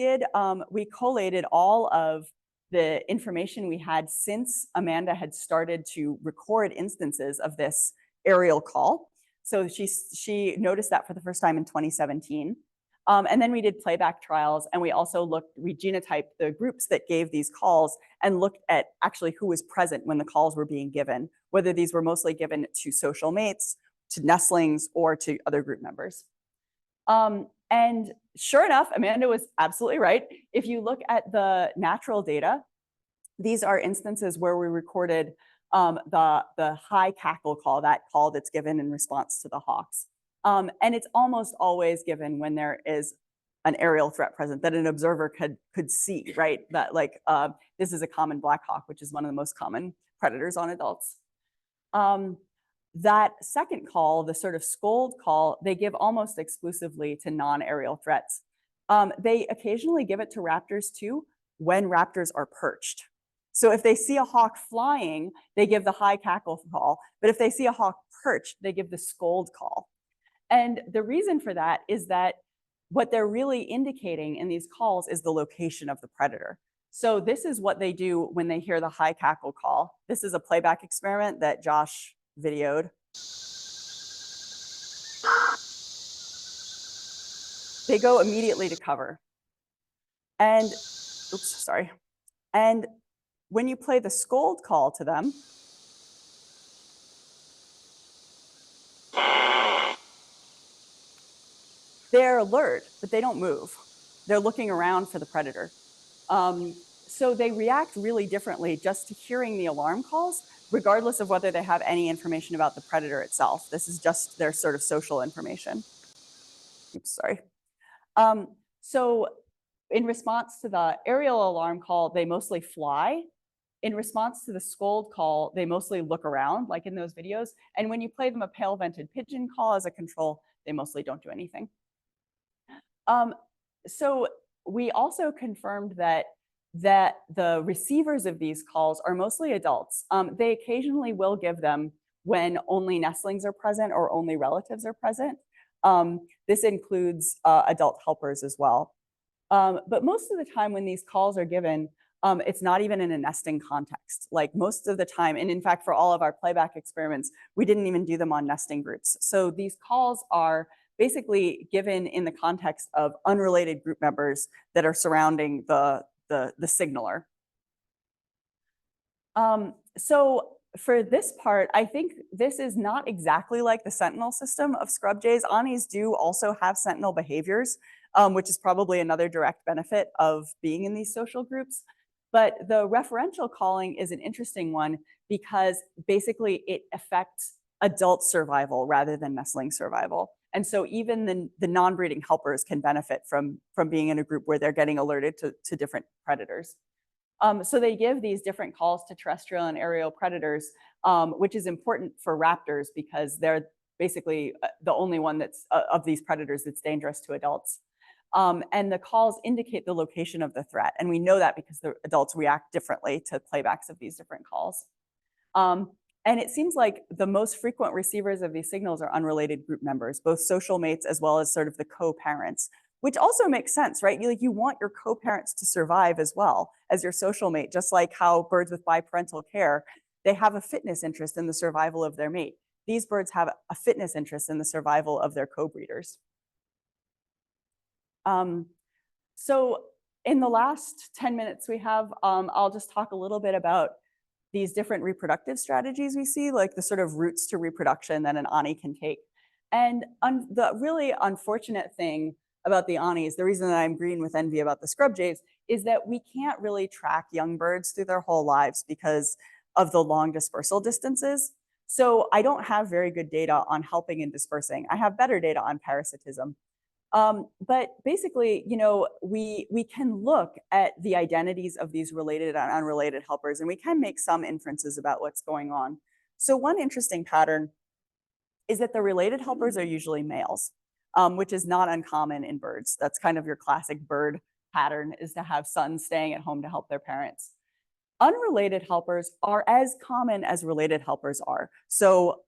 collated all of the information we had since Amanda had started to record instances of this aerial call. So she noticed that for the first time in 2017. And then we did playback trials, and we also we genotyped the groups that gave these calls and looked at actually who was present when the calls were being given, whether these were mostly given to social mates, to nestlings, or to other group members. And sure enough, Amanda was absolutely right. If you look at the natural data, these are instances where we recorded the high cackle call, that call that's given in response to the hawks. And it's almost always given when there is an aerial threat present that an observer could see, right? That like this is a common black hawk, which is one of the most common predators on adults. That second call, the sort of scold call, they give almost exclusively to non-aerial threats. They occasionally give it to raptors too, when raptors are perched. So if they see a hawk flying, they give the high cackle call. But if they see a hawk perched, they give the scold call. And the reason for that is that what they're really indicating in these calls is the location of the predator. So this is what they do when they hear the high cackle call. This is a playback experiment that Josh videoed. They go immediately to cover. And, oops, sorry. And when you play the scold call to them, they're alert, but they don't move. They're looking around for the predator. So they react really differently just to hearing the alarm calls, regardless of whether they have any information about the predator itself. This is just their sort of social information. Oops, sorry. So in response to the aerial alarm call, they mostly fly. In response to the scold call, they mostly look around, like in those videos. And when you play them a pale-vented pigeon call as a control, they mostly don't do anything. So we also confirmed that the receivers of these calls are mostly adults. They occasionally will give them when only nestlings are present or only relatives are present. This includes adult helpers as well. But most of the time when these calls are given, it's not even in a nesting context. Like most of the time, and in fact, for all of our playback experiments, we didn't even do them on nesting groups. So these calls are basically given in the context of unrelated group members that are surrounding the signaler. So for this part, I think this is not exactly like the sentinel system of scrub jays. Anis do also have sentinel behaviors, which is probably another direct benefit of being in these social groups. But the referential calling is an interesting one because basically it affects adult survival rather than nestling survival. And so even the non-breeding helpers can benefit from being in a group where they're getting alerted to different predators. So they give these different calls to terrestrial and aerial predators, which is important for raptors because they're basically the only one that's of these predators that's dangerous to adults. And the calls indicate the location of the threat. And we know that because the adults react differently to playbacks of these different calls. And it seems like the most frequent receivers of these signals are unrelated group members, both social mates as well as sort of the co-parents, which also makes sense, right? You want your co-parents to survive as well as your social mate, just like how birds with biparental care, they have a fitness interest in the survival of their mate. These birds have a fitness interest in the survival of their co-breeders. So in the last 10 minutes we have, I'll just talk a little bit about these different reproductive strategies we see, like the sort of routes to reproduction that an Ani can take. And the really unfortunate thing about the Anis, the reason that I'm green with envy about the scrub jays, is that we can't really track young birds through their whole lives because of the long dispersal distances. So I don't have very good data on helping and dispersing. I have better data on parasitism. But basically, we can look at the identities of these related and unrelated helpers, and we can make some inferences about what's going on. So one interesting pattern is that the related helpers are usually males, which is not uncommon in birds. That's kind of your classic bird pattern, is to have sons staying at home to help their parents. Unrelated helpers are as common as related helpers are. So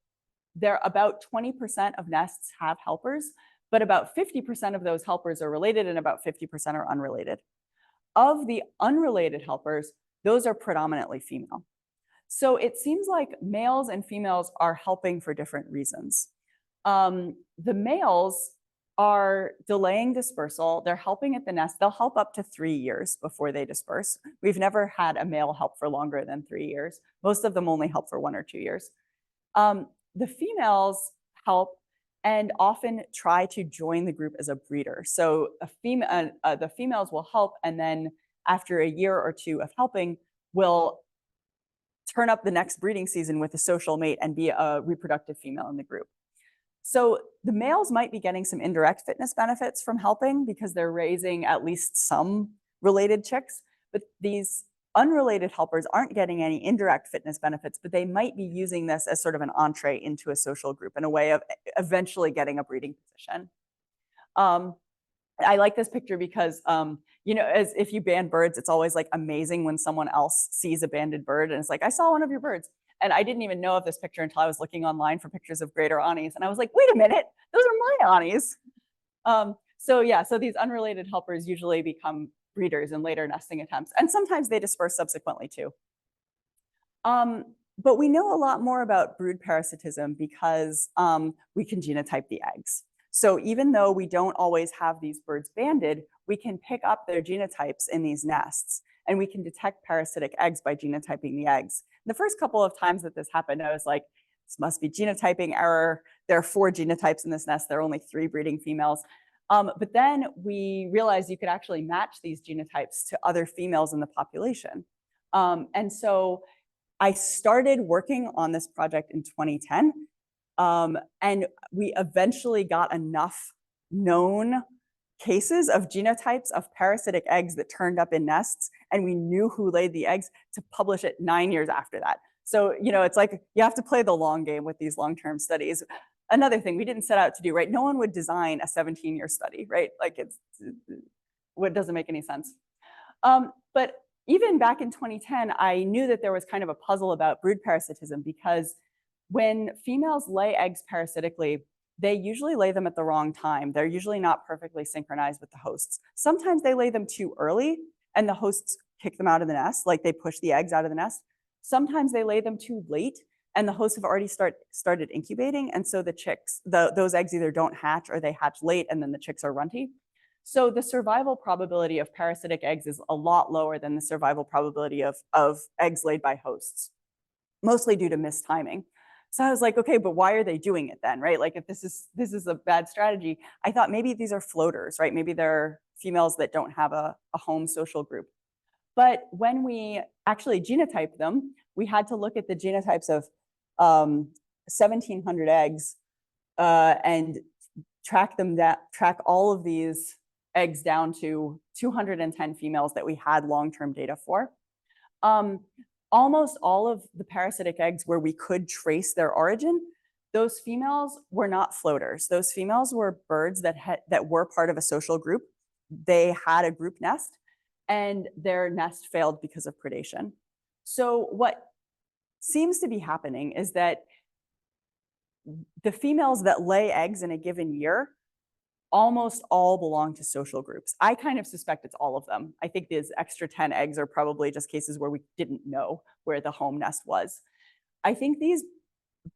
there about 20% of nests have helpers, but about 50% of those helpers are related and about 50% are unrelated. Of the unrelated helpers, those are predominantly female. So it seems like males and females are helping for different reasons. The males are delaying dispersal. They're helping at the nest. They'll help up to 3 years before they disperse. We've never had a male help for longer than 3 years. Most of them only help for 1 or 2 years. The females help and often try to join the group as a breeder. So the females will help, and then after a year or two of helping, will turn up the next breeding season with a social mate and be a reproductive female in the group. So the males might be getting some indirect fitness benefits from helping because they're raising at least some related chicks, but these unrelated helpers aren't getting any indirect fitness benefits, but they might be using this as sort of an entree into a social group and a way of eventually getting a breeding position. I like this picture because, as if you ban birds, it's always like amazing when someone else sees a banded bird and it's like, I saw one of your birds. And I didn't even know of this picture until I was looking online for pictures of greater anis. And I was like, wait a minute, those are my anis. So these unrelated helpers usually become breeders in later nesting attempts. And sometimes they disperse subsequently too. But we know a lot more about brood parasitism because we can genotype the eggs. So even though we don't always have these birds banded, we can pick up their genotypes in these nests, and we can detect parasitic eggs by genotyping the eggs. And the first couple of times that this happened, I was like, this must be genotyping error. There are 4 genotypes in this nest. There are only 3 breeding females. But then we realized you could actually match these genotypes to other females in the population. And so I started working on this project in 2010. And we eventually got enough known cases of genotypes of parasitic eggs that turned up in nests, and we knew who laid the eggs to publish it 9 years after that. So, it's like you have to play the long game with these long-term studies. Another thing we didn't set out to do, right? No one would design a 17-year study, right? Like it doesn't make any sense. But even back in 2010, I knew that there was kind of a puzzle about brood parasitism because when females lay eggs parasitically, they usually lay them at the wrong time. They're usually not perfectly synchronized with the hosts. Sometimes they lay them too early and the hosts kick them out of the nest, like they push the eggs out of the nest. Sometimes they lay them too late and the hosts have already started incubating. And so the chicks, those eggs either don't hatch or they hatch late and then the chicks are runty. So the survival probability of parasitic eggs is a lot lower than the survival probability of eggs laid by hosts, mostly due to mistiming. So I was like, okay, but why are they doing it then, right? Like if this is a bad strategy, I thought maybe these are floaters, right? Maybe they're females that don't have a home social group. But when we actually genotyped them, we had to look at the genotypes of 1,700 eggs and track all of these eggs down to 210 females that we had long-term data for. Almost all of the parasitic eggs where we could trace their origin, those females were not floaters. Those females were birds that were part of a social group. They had a group nest and their nest failed because of predation. So what seems to be happening is that the females that lay eggs in a given year almost all belong to social groups. I kind of suspect it's all of them. I think these extra 10 eggs are probably just cases where we didn't know where the home nest was. I think these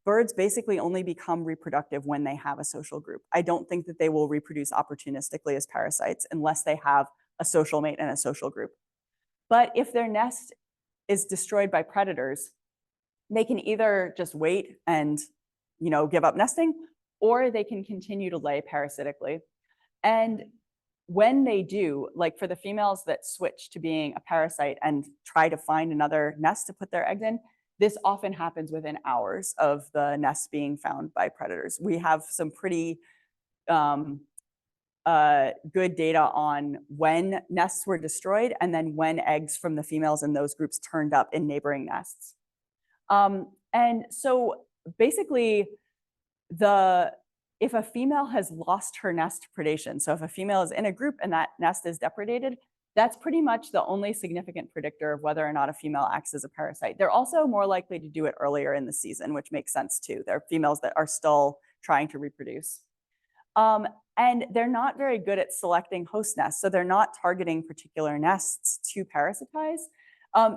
birds basically only become reproductive when they have a social group. I don't think that they will reproduce opportunistically as parasites unless they have a social mate and a social group. But if their nest is destroyed by predators, they can either just wait and give up nesting, or they can continue to lay parasitically. And when they do, like for the females that switch to being a parasite and try to find another nest to put their eggs in, this often happens within hours of the nest being found by predators. We have some pretty good data on when nests were destroyed and then when eggs from the females in those groups turned up in neighboring nests. And so basically, if a female has lost her nest to predation, so if a female is in a group and that nest is depredated, that's pretty much the only significant predictor of whether or not a female acts as a parasite. They're also more likely to do it earlier in the season, which makes sense too. They're females that are still trying to reproduce. And they're not very good at selecting host nests, so they're not targeting particular nests to parasitize.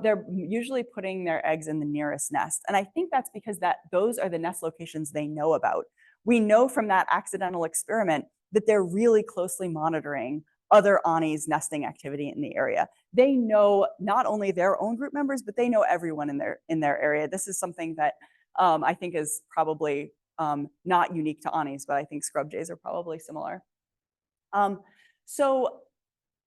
They're usually putting their eggs in the nearest nest. And I think that's because those are the nest locations they know about. We know from that accidental experiment that they're really closely monitoring other Ani's nesting activity in the area. They know not only their own group members, but they know everyone in their area. This is something that I think is probably not unique to Anis, but I think scrub jays are probably similar. So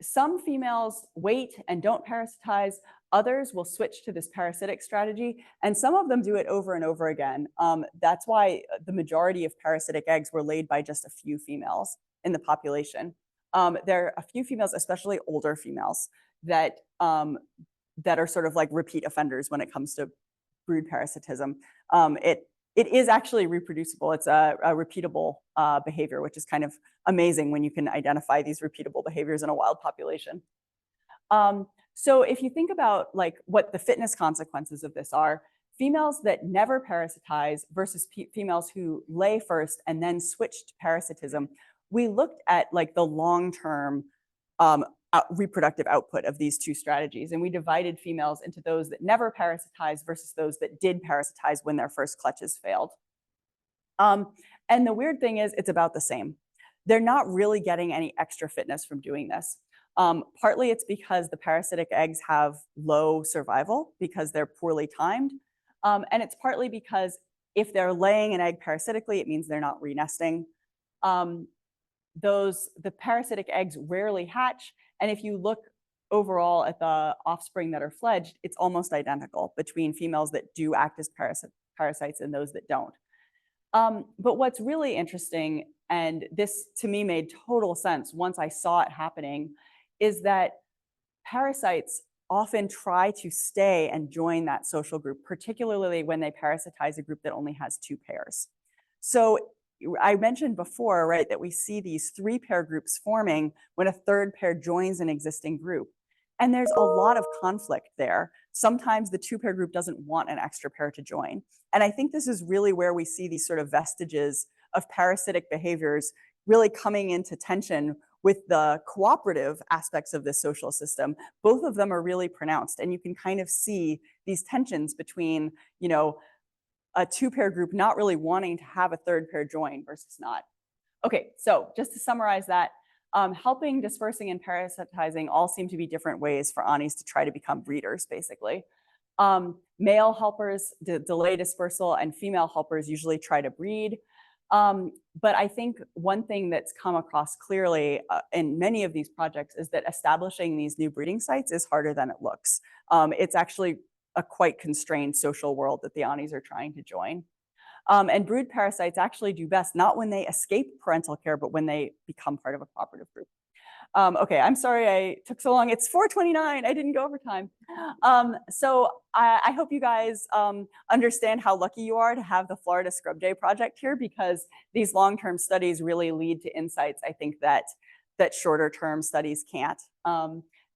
some females wait and don't parasitize. Others will switch to this parasitic strategy, and some of them do it over and over again. That's why the majority of parasitic eggs were laid by just a few females in the population. There are a few females, especially older females, that are sort of like repeat offenders when it comes to brood parasitism. It is actually reproducible. It's a repeatable behavior, which is kind of amazing when you can identify these repeatable behaviors in a wild population. So if you think about like what the fitness consequences of this are, females that never parasitize versus females who lay first and then switch to parasitism, we looked at like the long-term reproductive output of these two strategies. And we divided females into those that never parasitized versus those that did parasitize when their first clutches failed. And the weird thing is it's about the same. They're not really getting any extra fitness from doing this. Partly it's because the parasitic eggs have low survival because they're poorly timed. And it's partly because if they're laying an egg parasitically, it means they're not renesting. The parasitic eggs rarely hatch. And if you look overall at the offspring that are fledged, it's almost identical between females that do act as parasites and those that don't. But what's really interesting, and this to me made total sense once I saw it happening, is that parasites often try to stay and join that social group, particularly when they parasitize a group that only has 2 pairs. So I mentioned before, right, that we see these 3-pair groups forming when a 3rd pair joins an existing group. And there's a lot of conflict there. Sometimes the 2-pair group doesn't want an extra pair to join. And I think this is really where we see these sort of vestiges of parasitic behaviors really coming into tension with the cooperative aspects of this social system. Both of them are really pronounced. And you can kind of see these tensions between, you know, a 2-pair group not really wanting to have a 3rd pair join versus not. Okay, so just to summarize that, helping, dispersing, and parasitizing all seem to be different ways for Anis to try to become breeders, basically. Male helpers delay dispersal, and female helpers usually try to breed. But I think one thing that's come across clearly in many of these projects is that establishing these new breeding sites is harder than it looks. It's actually a quite constrained social world that the Anis are trying to join. And brood parasites actually do best, not when they escape parental care, but when they become part of a cooperative group. Okay, I'm sorry I took so long. It's 4:29, I didn't go over time. So I hope you guys understand how lucky you are to have the Florida Scrub Jay project here, because these long-term studies really lead to insights, I think, that shorter-term studies can't.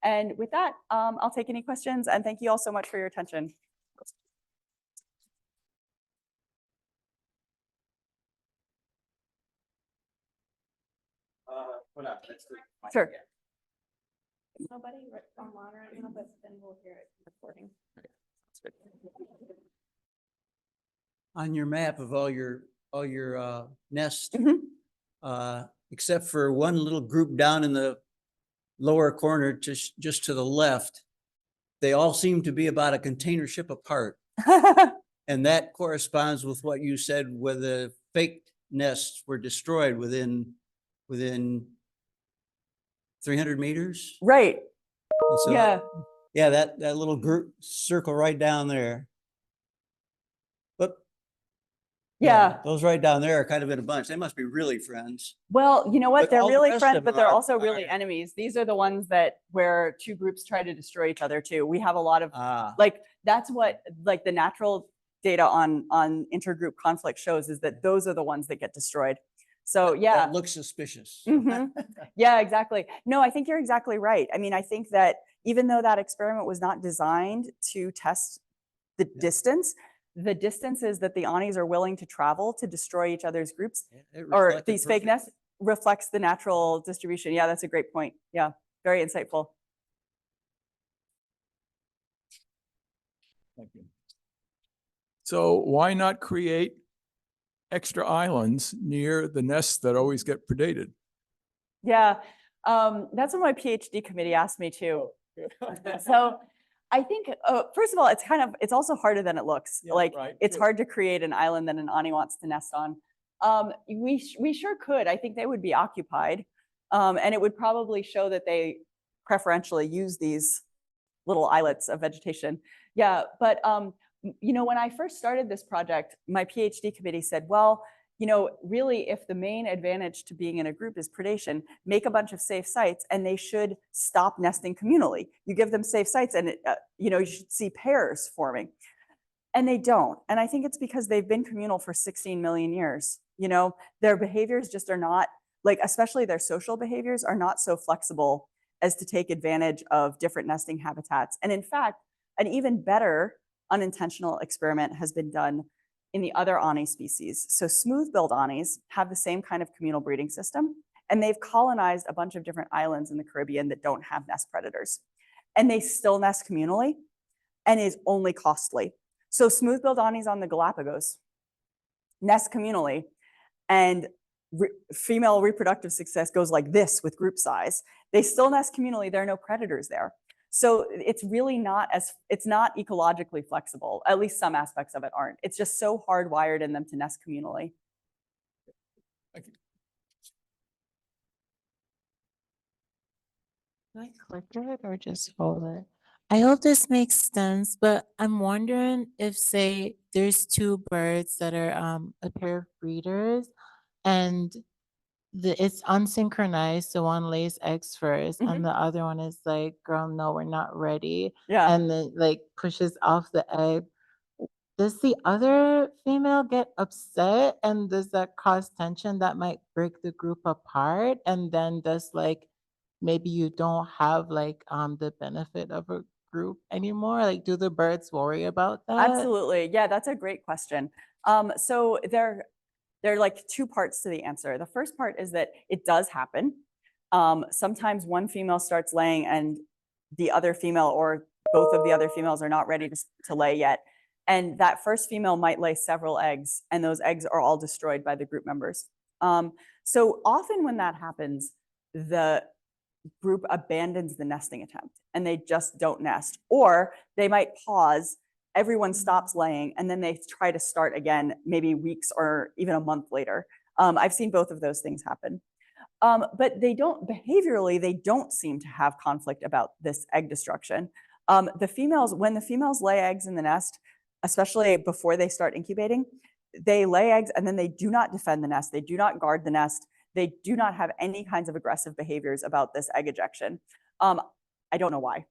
And with that, I'll take any questions, and thank you all so much for your attention. Sure. Nobody online right now, but then we'll hear it recording. On your map of all your nests, except for one little group down in the lower corner, just to the left, they all seem to be about a container ship apart. And that corresponds with what you said, where the fake nests were destroyed within 300 meters. Right. So, yeah. That little group circle right down there. But Yeah. Those right down there are kind of in a bunch. They must be really friends. Well, you know what? But They're all the really rest friends, of but them they're are- also really are- enemies. These are the ones that where two groups try to destroy each other too. We have a lot of Ah, like that's what like the natural data on intergroup conflict shows is that those are the ones that get destroyed. So yeah. that looks suspicious. Mhm. Yeah, exactly. No, I think you're exactly right. I mean, I think that even though that experiment was not designed to test the distance, the distances that the Anis are willing to travel to destroy each other's groups It or reflected these fake perfect. nests reflects the natural distribution. Yeah, that's a great point. Yeah, very insightful. Thank you. So why not create extra islands near the nests that always get predated? Yeah, that's what my PhD committee asked me too. So I think, first of all, it's also harder than it looks. Yeah, Like right, it's true. hard to create an island that an Ani wants to nest on. We sure could. I think they would be occupied. And it would probably show that they preferentially use these little islets of vegetation. Yeah, but you know, when I first started this project, my PhD committee said, well, you know, really, if the main advantage to being in a group is predation, make a bunch of safe sites and they should stop nesting communally. You give them safe sites and, you know, you should see pairs forming. And they don't. And I think it's because they've been communal for 16 million years. You know, their behaviors just are not, like, especially their social behaviors are not so flexible as to take advantage of different nesting habitats. And in fact, an even better unintentional experiment has been done in the other Ani species. So smooth-billed Anis have the same kind of communal breeding system, and they've colonized a bunch of different islands in the Caribbean that don't have nest predators. And they still nest communally and is only costly. So smooth-billed Anis on the Galapagos nest communally, and female reproductive success goes like this with group size. They still nest communally, there are no predators there. So it's really not it's not ecologically flexible. At least some aspects of it aren't. It's just so hardwired in them to nest communally. Thank you. Do I click it or just hold it? I hope this makes sense, but I'm wondering if, say, there's two birds that are a pair of breeders, and it's unsynchronized. So one lays eggs 1st, Mhm. and the other one is like, "Girl, no, we're not ready," Yeah. and then like pushes off the egg. Does the other female get upset, and does that cause tension that might break the group apart? And then does like maybe you don't have like the benefit of a group anymore? Like, do the birds worry about that? Absolutely. Yeah, that's a great question. So there are like two parts to the answer. The first part is that it does happen. Sometimes one female starts laying and the other female or both of the other females are not ready to lay yet. And that first female might lay several eggs, and those eggs are all destroyed by the group members. So often when that happens, the group abandons the nesting attempt and they just don't nest, or they might pause, everyone stops laying, and then they try to start again, maybe weeks or even a month later. I've seen both of those things happen. But they don't, behaviorally, they don't seem to have conflict about this egg destruction. When the females lay eggs in the nest, especially before they start incubating, they lay eggs and then they do not defend the nest. They do not guard the nest. They do not have any kinds of aggressive behaviors about this egg ejection. I don't know why,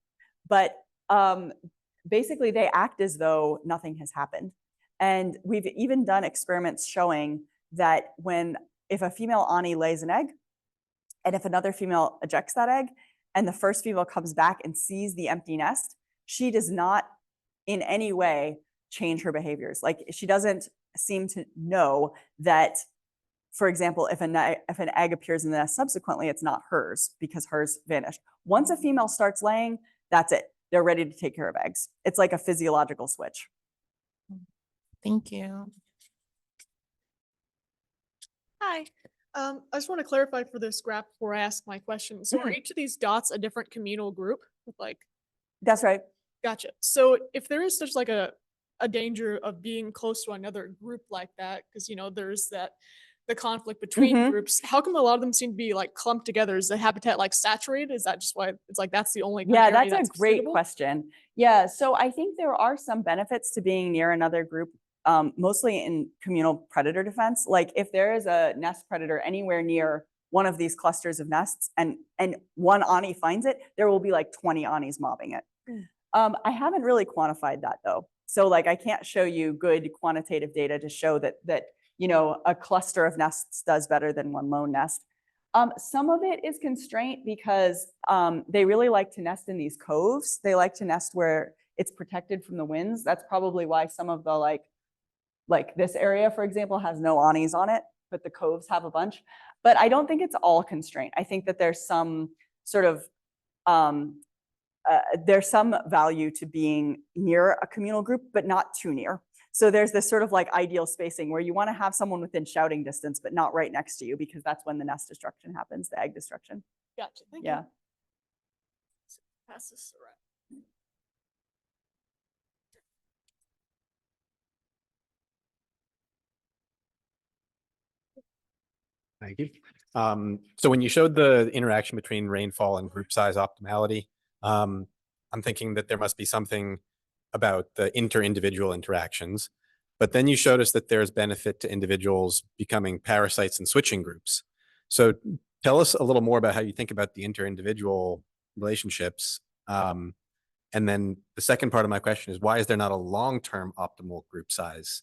but basically they act as though nothing has happened. And we've even done experiments showing that if a female Ani lays an egg, and if another female ejects that egg, and the first female comes back and sees the empty nest, she does not in any way change her behaviors. Like, she doesn't seem to know that, for example, if an egg appears in the nest subsequently, it's not hers because hers vanished. Once a female starts laying, that's it. They're ready to take care of eggs. It's like a physiological switch. Thank you. Hi. I just want to clarify for this graph before I ask my question. So are each of these dots a different communal group with like? That's right. Gotcha. So if there is such like a danger of being close to another group like that, because you know there's the conflict between groups, how come a lot of them seem to be like clumped together? Is the habitat like saturated? Is that just why it's like that's the only kind of area That's a great suitable? question. Yeah, so I think there are some benefits to being near another group mostly in communal predator defense. Like if there is a nest predator anywhere near one of these clusters of nests and one Ani finds it, there will be like 20 Anis mobbing it. I haven't really quantified that though. So like I can't show you good quantitative data to show that a cluster of nests does better than one lone nest. Some of it is constraint because they really like to nest in these coves. They like to nest where it's protected from the winds. That's probably why some of the like this area, for example, has no Anis on it, but the coves have a bunch. But I don't think it's all constraint. I think that there's some sort of there's some value to being near a communal group, but not too near. So there's this sort of like ideal spacing where you want to have someone within shouting distance, but not right next to you, because that's when the nest destruction happens, the egg destruction. Gotcha. Thank Yeah. you. Pass this around. Thank you. So when you showed the interaction between rainfall and group size optimality, I'm thinking that there must be something about the inter-individual interactions, but then you showed us that there's benefit to individuals becoming parasites and switching groups. So tell us a little more about how you think about the inter-individual relationships. And then the second part of my question is, why is there not a long-term optimal group size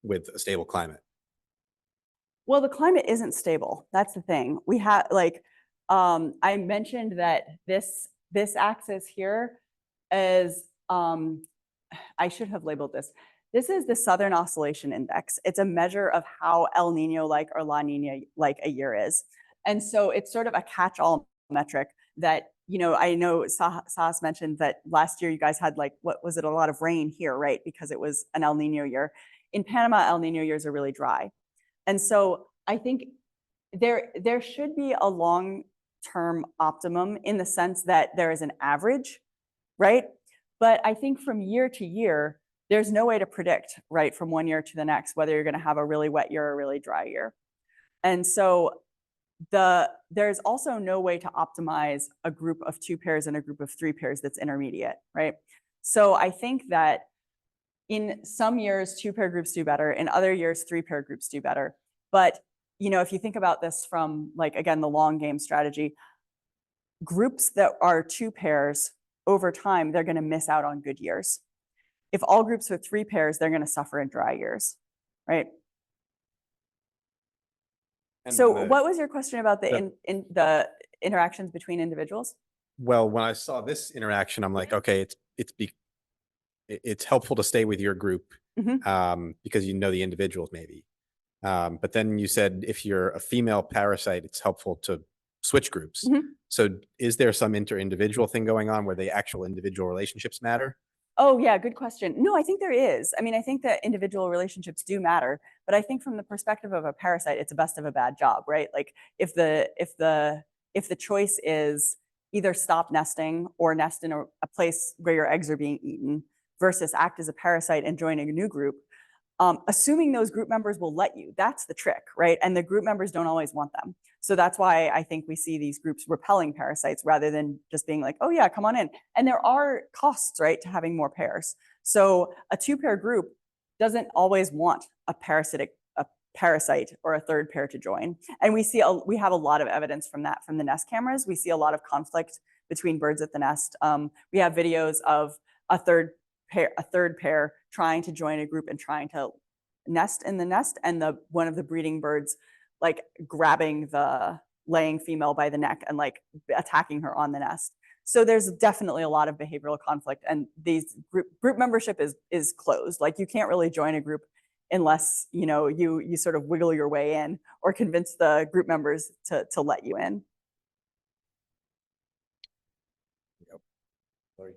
with a stable climate? Well, the climate isn't stable. That's the thing. We have like, I mentioned that this axis here is, I should have labeled this. This is the Southern Oscillation Index. It's a measure of how El Nino-like or La Nina-like a year is. And so it's sort of a catch-all metric that, I know Sahas mentioned that last year you guys had like, what was it, a lot of rain here, right? Because it was an El Nino year. In Panama, El Nino years are really dry. And so I think there should be a long-term optimum in the sense that there is an average, right? But I think from year to year, there's no way to predict, right, from one year to the next, whether you're going to have a really wet year or a really dry year. And so there's also no way to optimize a group of 2 pairs and a group of 3 pairs that's intermediate, right? So I think that in some years, 2-pair groups do better. In other years, 3-pair groups do better. But, if you think about this from like, again, the long game strategy, groups that are 2 pairs over time, they're going to miss out on good years. If all groups are 3 pairs, they're going to suffer in dry years, right? And so what was your question about the interactions between individuals? Well, when I saw this interaction, I'm like, okay, it's helpful to stay with your group because you know the individuals maybe. But then you said if you're a female parasite, it's helpful to switch groups. So is there some inter-individual thing going on where the actual individual relationships matter? Oh yeah, good question. No, I think there is. I mean, I think that individual relationships do matter, but I think from the perspective of a parasite, it's a best of a bad job, right? Like if the choice is either stop nesting or nest in a place where your eggs are being eaten versus act as a parasite and join a new group, assuming those group members will let you, that's the trick, right? And the group members don't always want them. So that's why I think we see these groups repelling parasites rather than just being like, oh yeah, come on in. And there are costs, right, to having more pairs. So a 2-pair group doesn't always want a parasite or a 3rd pair to join. And we have a lot of evidence from that from the nest cameras. We see a lot of conflict between birds at the nest. We have videos of a third pair trying to join a group and trying to nest in the nest, and one of the breeding birds like grabbing the laying female by the neck and like attacking her on the nest. So there's definitely a lot of behavioral conflict, and these group membership is closed. Like you can't really join a group unless you sort of wiggle your way in or convince the group members to let you in. Yep. Sorry.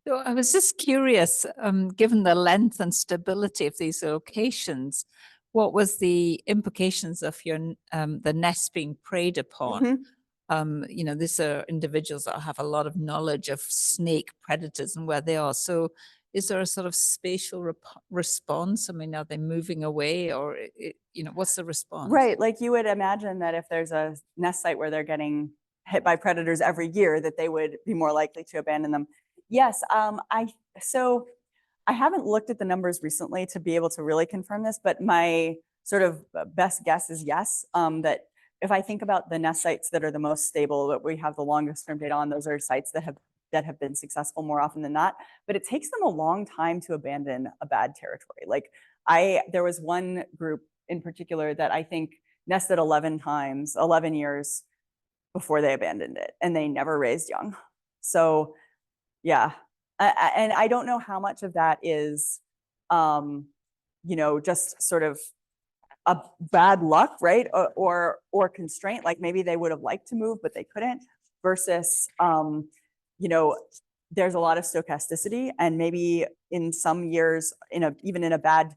So I was just curious, given the length and stability of these locations, what was the implications of your the nest being preyed upon? These are individuals that have a lot of knowledge of snake predators and where they are. So is there a sort of spatial response? I mean, are they moving away, or what's the response? Right, like you would imagine that if there's a nest site where they're getting hit by predators every year, that they would be more likely to abandon them. Yes, so I haven't looked at the numbers recently to be able to really confirm this, but my sort of best guess is yes, that if I think about the nest sites that are the most stable, that we have the longest term data on, those are sites that have been successful more often than not, but it takes them a long time to abandon a bad territory. Like there was one group in particular that I think nested 11 times, 11 years before they abandoned it, and they never raised young. So yeah, and I don't know how much of that is, just sort of a bad luck, right? Or constraint, like maybe they would have liked to move, but they couldn't, versus, there's a lot of stochasticity, and maybe in some years, even in a bad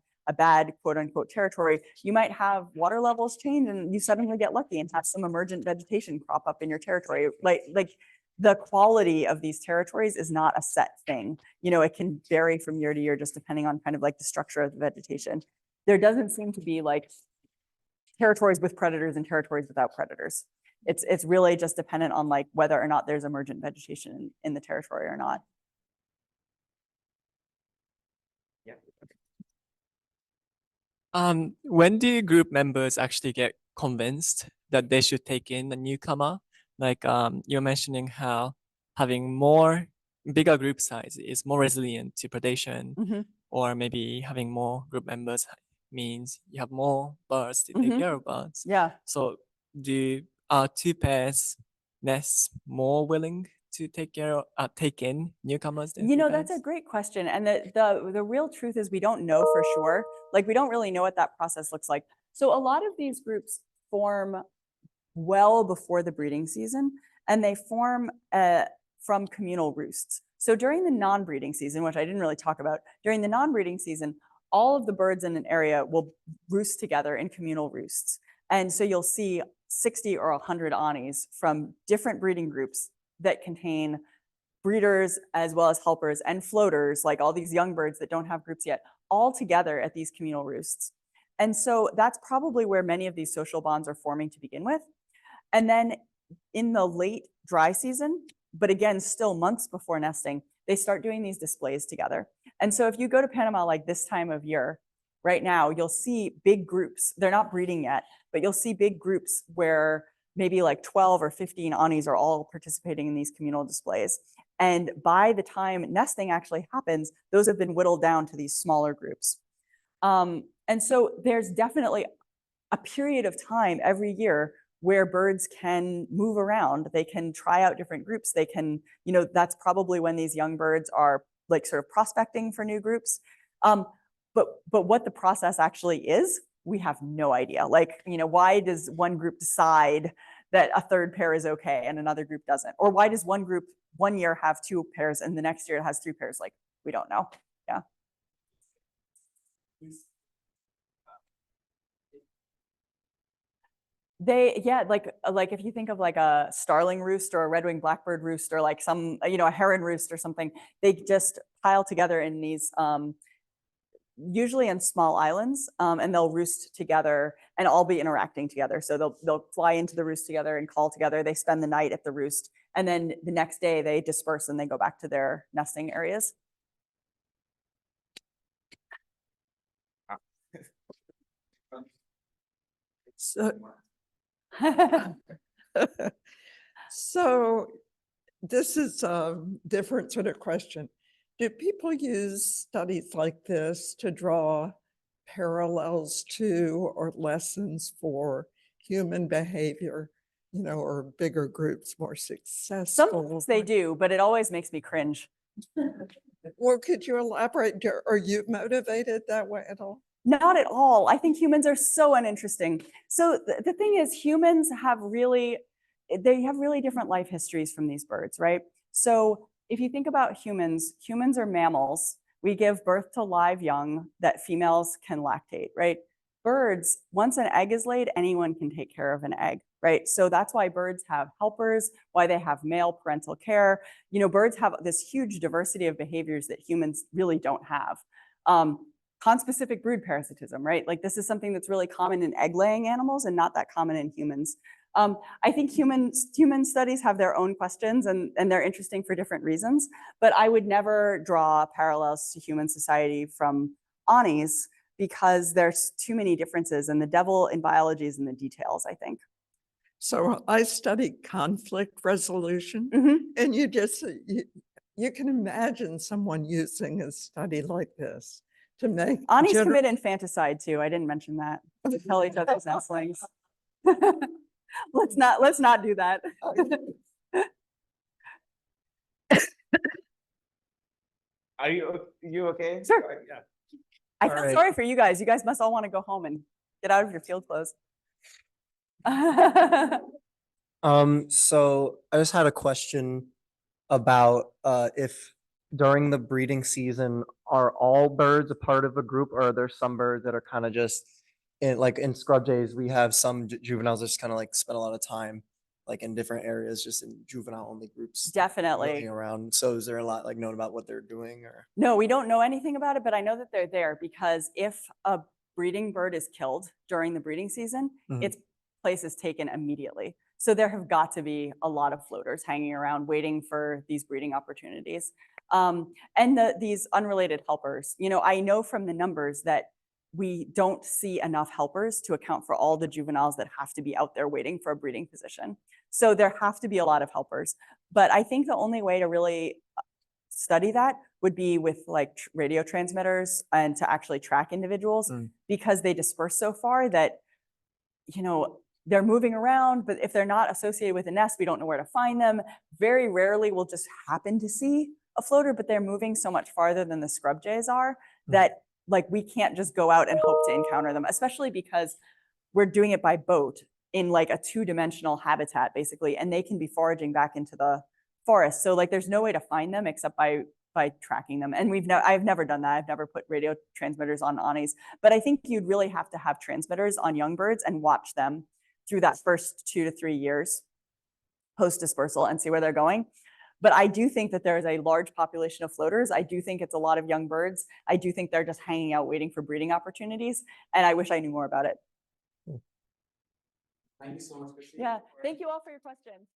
quote unquote territory, you might have water levels change and you suddenly get lucky and have some emergent vegetation crop up in your territory. Like the quality of these territories is not a set thing. It can vary from year to year, just depending on kind of like the structure of the vegetation. There doesn't seem to be like territories with predators and territories without predators. It's really just dependent on like whether or not there's emergent vegetation in the territory or not. When do group members actually get convinced that they should take in a newcomer? Like you're mentioning how having bigger group size is more resilient to predation, or maybe having more group members means you have more birds to take care of birds. Yeah. So are two pairs nests more willing to take in newcomers than three That's pairs? a great question. And the real truth is we don't know for sure. Like we don't really know what that process looks like. So a lot of these groups form well before the breeding season, and they form from communal roosts. So during the non-breeding season, which I didn't really talk about, during the non-breeding season, all of the birds in an area will roost together in communal roosts. And so you'll see 60 or 100 anis from different breeding groups that contain breeders as well as helpers and floaters, like all these young birds that don't have groups yet, all together at these communal roosts. And so that's probably where many of these social bonds are forming to begin with. And then in the late dry season, but again, still months before nesting, they start doing these displays together. And so if you go to Panama like this time of year, right now, you'll see big groups. They're not breeding yet, but you'll see big groups where maybe like 12 or 15 anis are all participating in these communal displays. And by the time nesting actually happens, those have been whittled down to these smaller groups. And so there's definitely a period of time every year where birds can move around. They can try out different groups. They can, that's probably when these young birds are like sort of prospecting for new groups. But what the process actually is, we have no idea. Like, why does one group decide that a third pair is okay and another group doesn't? Or why does one group one year have 2 pairs and the next year it has 3 pairs? Like, we don't know. Yeah. Like if you think of like a starling roost or a red-winged blackbird roost or like some, a heron roost or something, they just pile together in these, usually in small islands, and they'll roost together and all be interacting together. So they'll fly into the roost together and call together. They spend the night at the roost, and then the next day they disperse and they go back to their nesting areas. So this is a different sort of question. Do people use studies like this to draw parallels to or lessons for human behavior, or bigger groups more successful? Sometimes they do, but it always makes me cringe. Well, could you elaborate? Are you motivated that way at all? Not at all. I think humans are so uninteresting. So the thing is, humans have really different life histories from these birds, right? So if you think about humans are mammals. We give birth to live young that females can lactate, right? Birds, once an egg is laid, anyone can take care of an egg, right? So that's why birds have helpers, why they have male parental care. Birds have this huge diversity of behaviors that humans really don't have. Conspecific brood parasitism, right? Like this is something that's really common in egg-laying animals and not that common in humans. I think human studies have their own questions and they're interesting for different reasons, but I would never draw parallels to human society from Ani's because there's too many differences and the devil in biology is in the details, I think. So I studied conflict resolution, and you can imagine someone using a study like this to make Ani's commit infanticide too. I didn't mention that. To tell each other's nestlings. Let's not do that. Are you okay? Sure. Yeah. I feel sorry for you guys. You guys must all want to go home and get out of your field clothes. So I just had a question about if during the breeding season, are all birds a part of a group, or are there some birds that are kind of just like in scrub jays, we have some juveniles that just kind of like spend a lot of time like in different areas, just in juvenile only groups. Definitely. Moving around. So is there a lot like known about what they're doing, or? No, we don't know anything about it, but I know that they're there because if a breeding bird is killed during the breeding season, its place is taken immediately. So there have got to be a lot of floaters hanging around waiting for these breeding opportunities. And these unrelated helpers, you know, I know from the numbers that we don't see enough helpers to account for all the juveniles that have to be out there waiting for a breeding position. So there have to be a lot of helpers. But I think the only way to really study that would be with like radio transmitters and to actually track individuals because they disperse so far that, you know, they're moving around, but if they're not associated with a nest, we don't know where to find them. Very rarely we'll just happen to see a floater, but they're moving so much farther than the scrub jays are that like we can't just go out and hope to encounter them, especially because we're doing it by boat in like a two-dimensional habitat basically, and they can be foraging back into the forest. So like there's no way to find them except by tracking them. And I've never done that. I've never put radio transmitters on Anis, but I think you'd really have to have transmitters on young birds and watch them through that first 2 to 3 years post dispersal and see where they're going. But I do think that there is a large population of floaters. I do think it's a lot of young birds. I do think they're just hanging out waiting for breeding opportunities. And I wish I knew more about it. Thank you so much, Christina. Yeah, thank you all for your questions.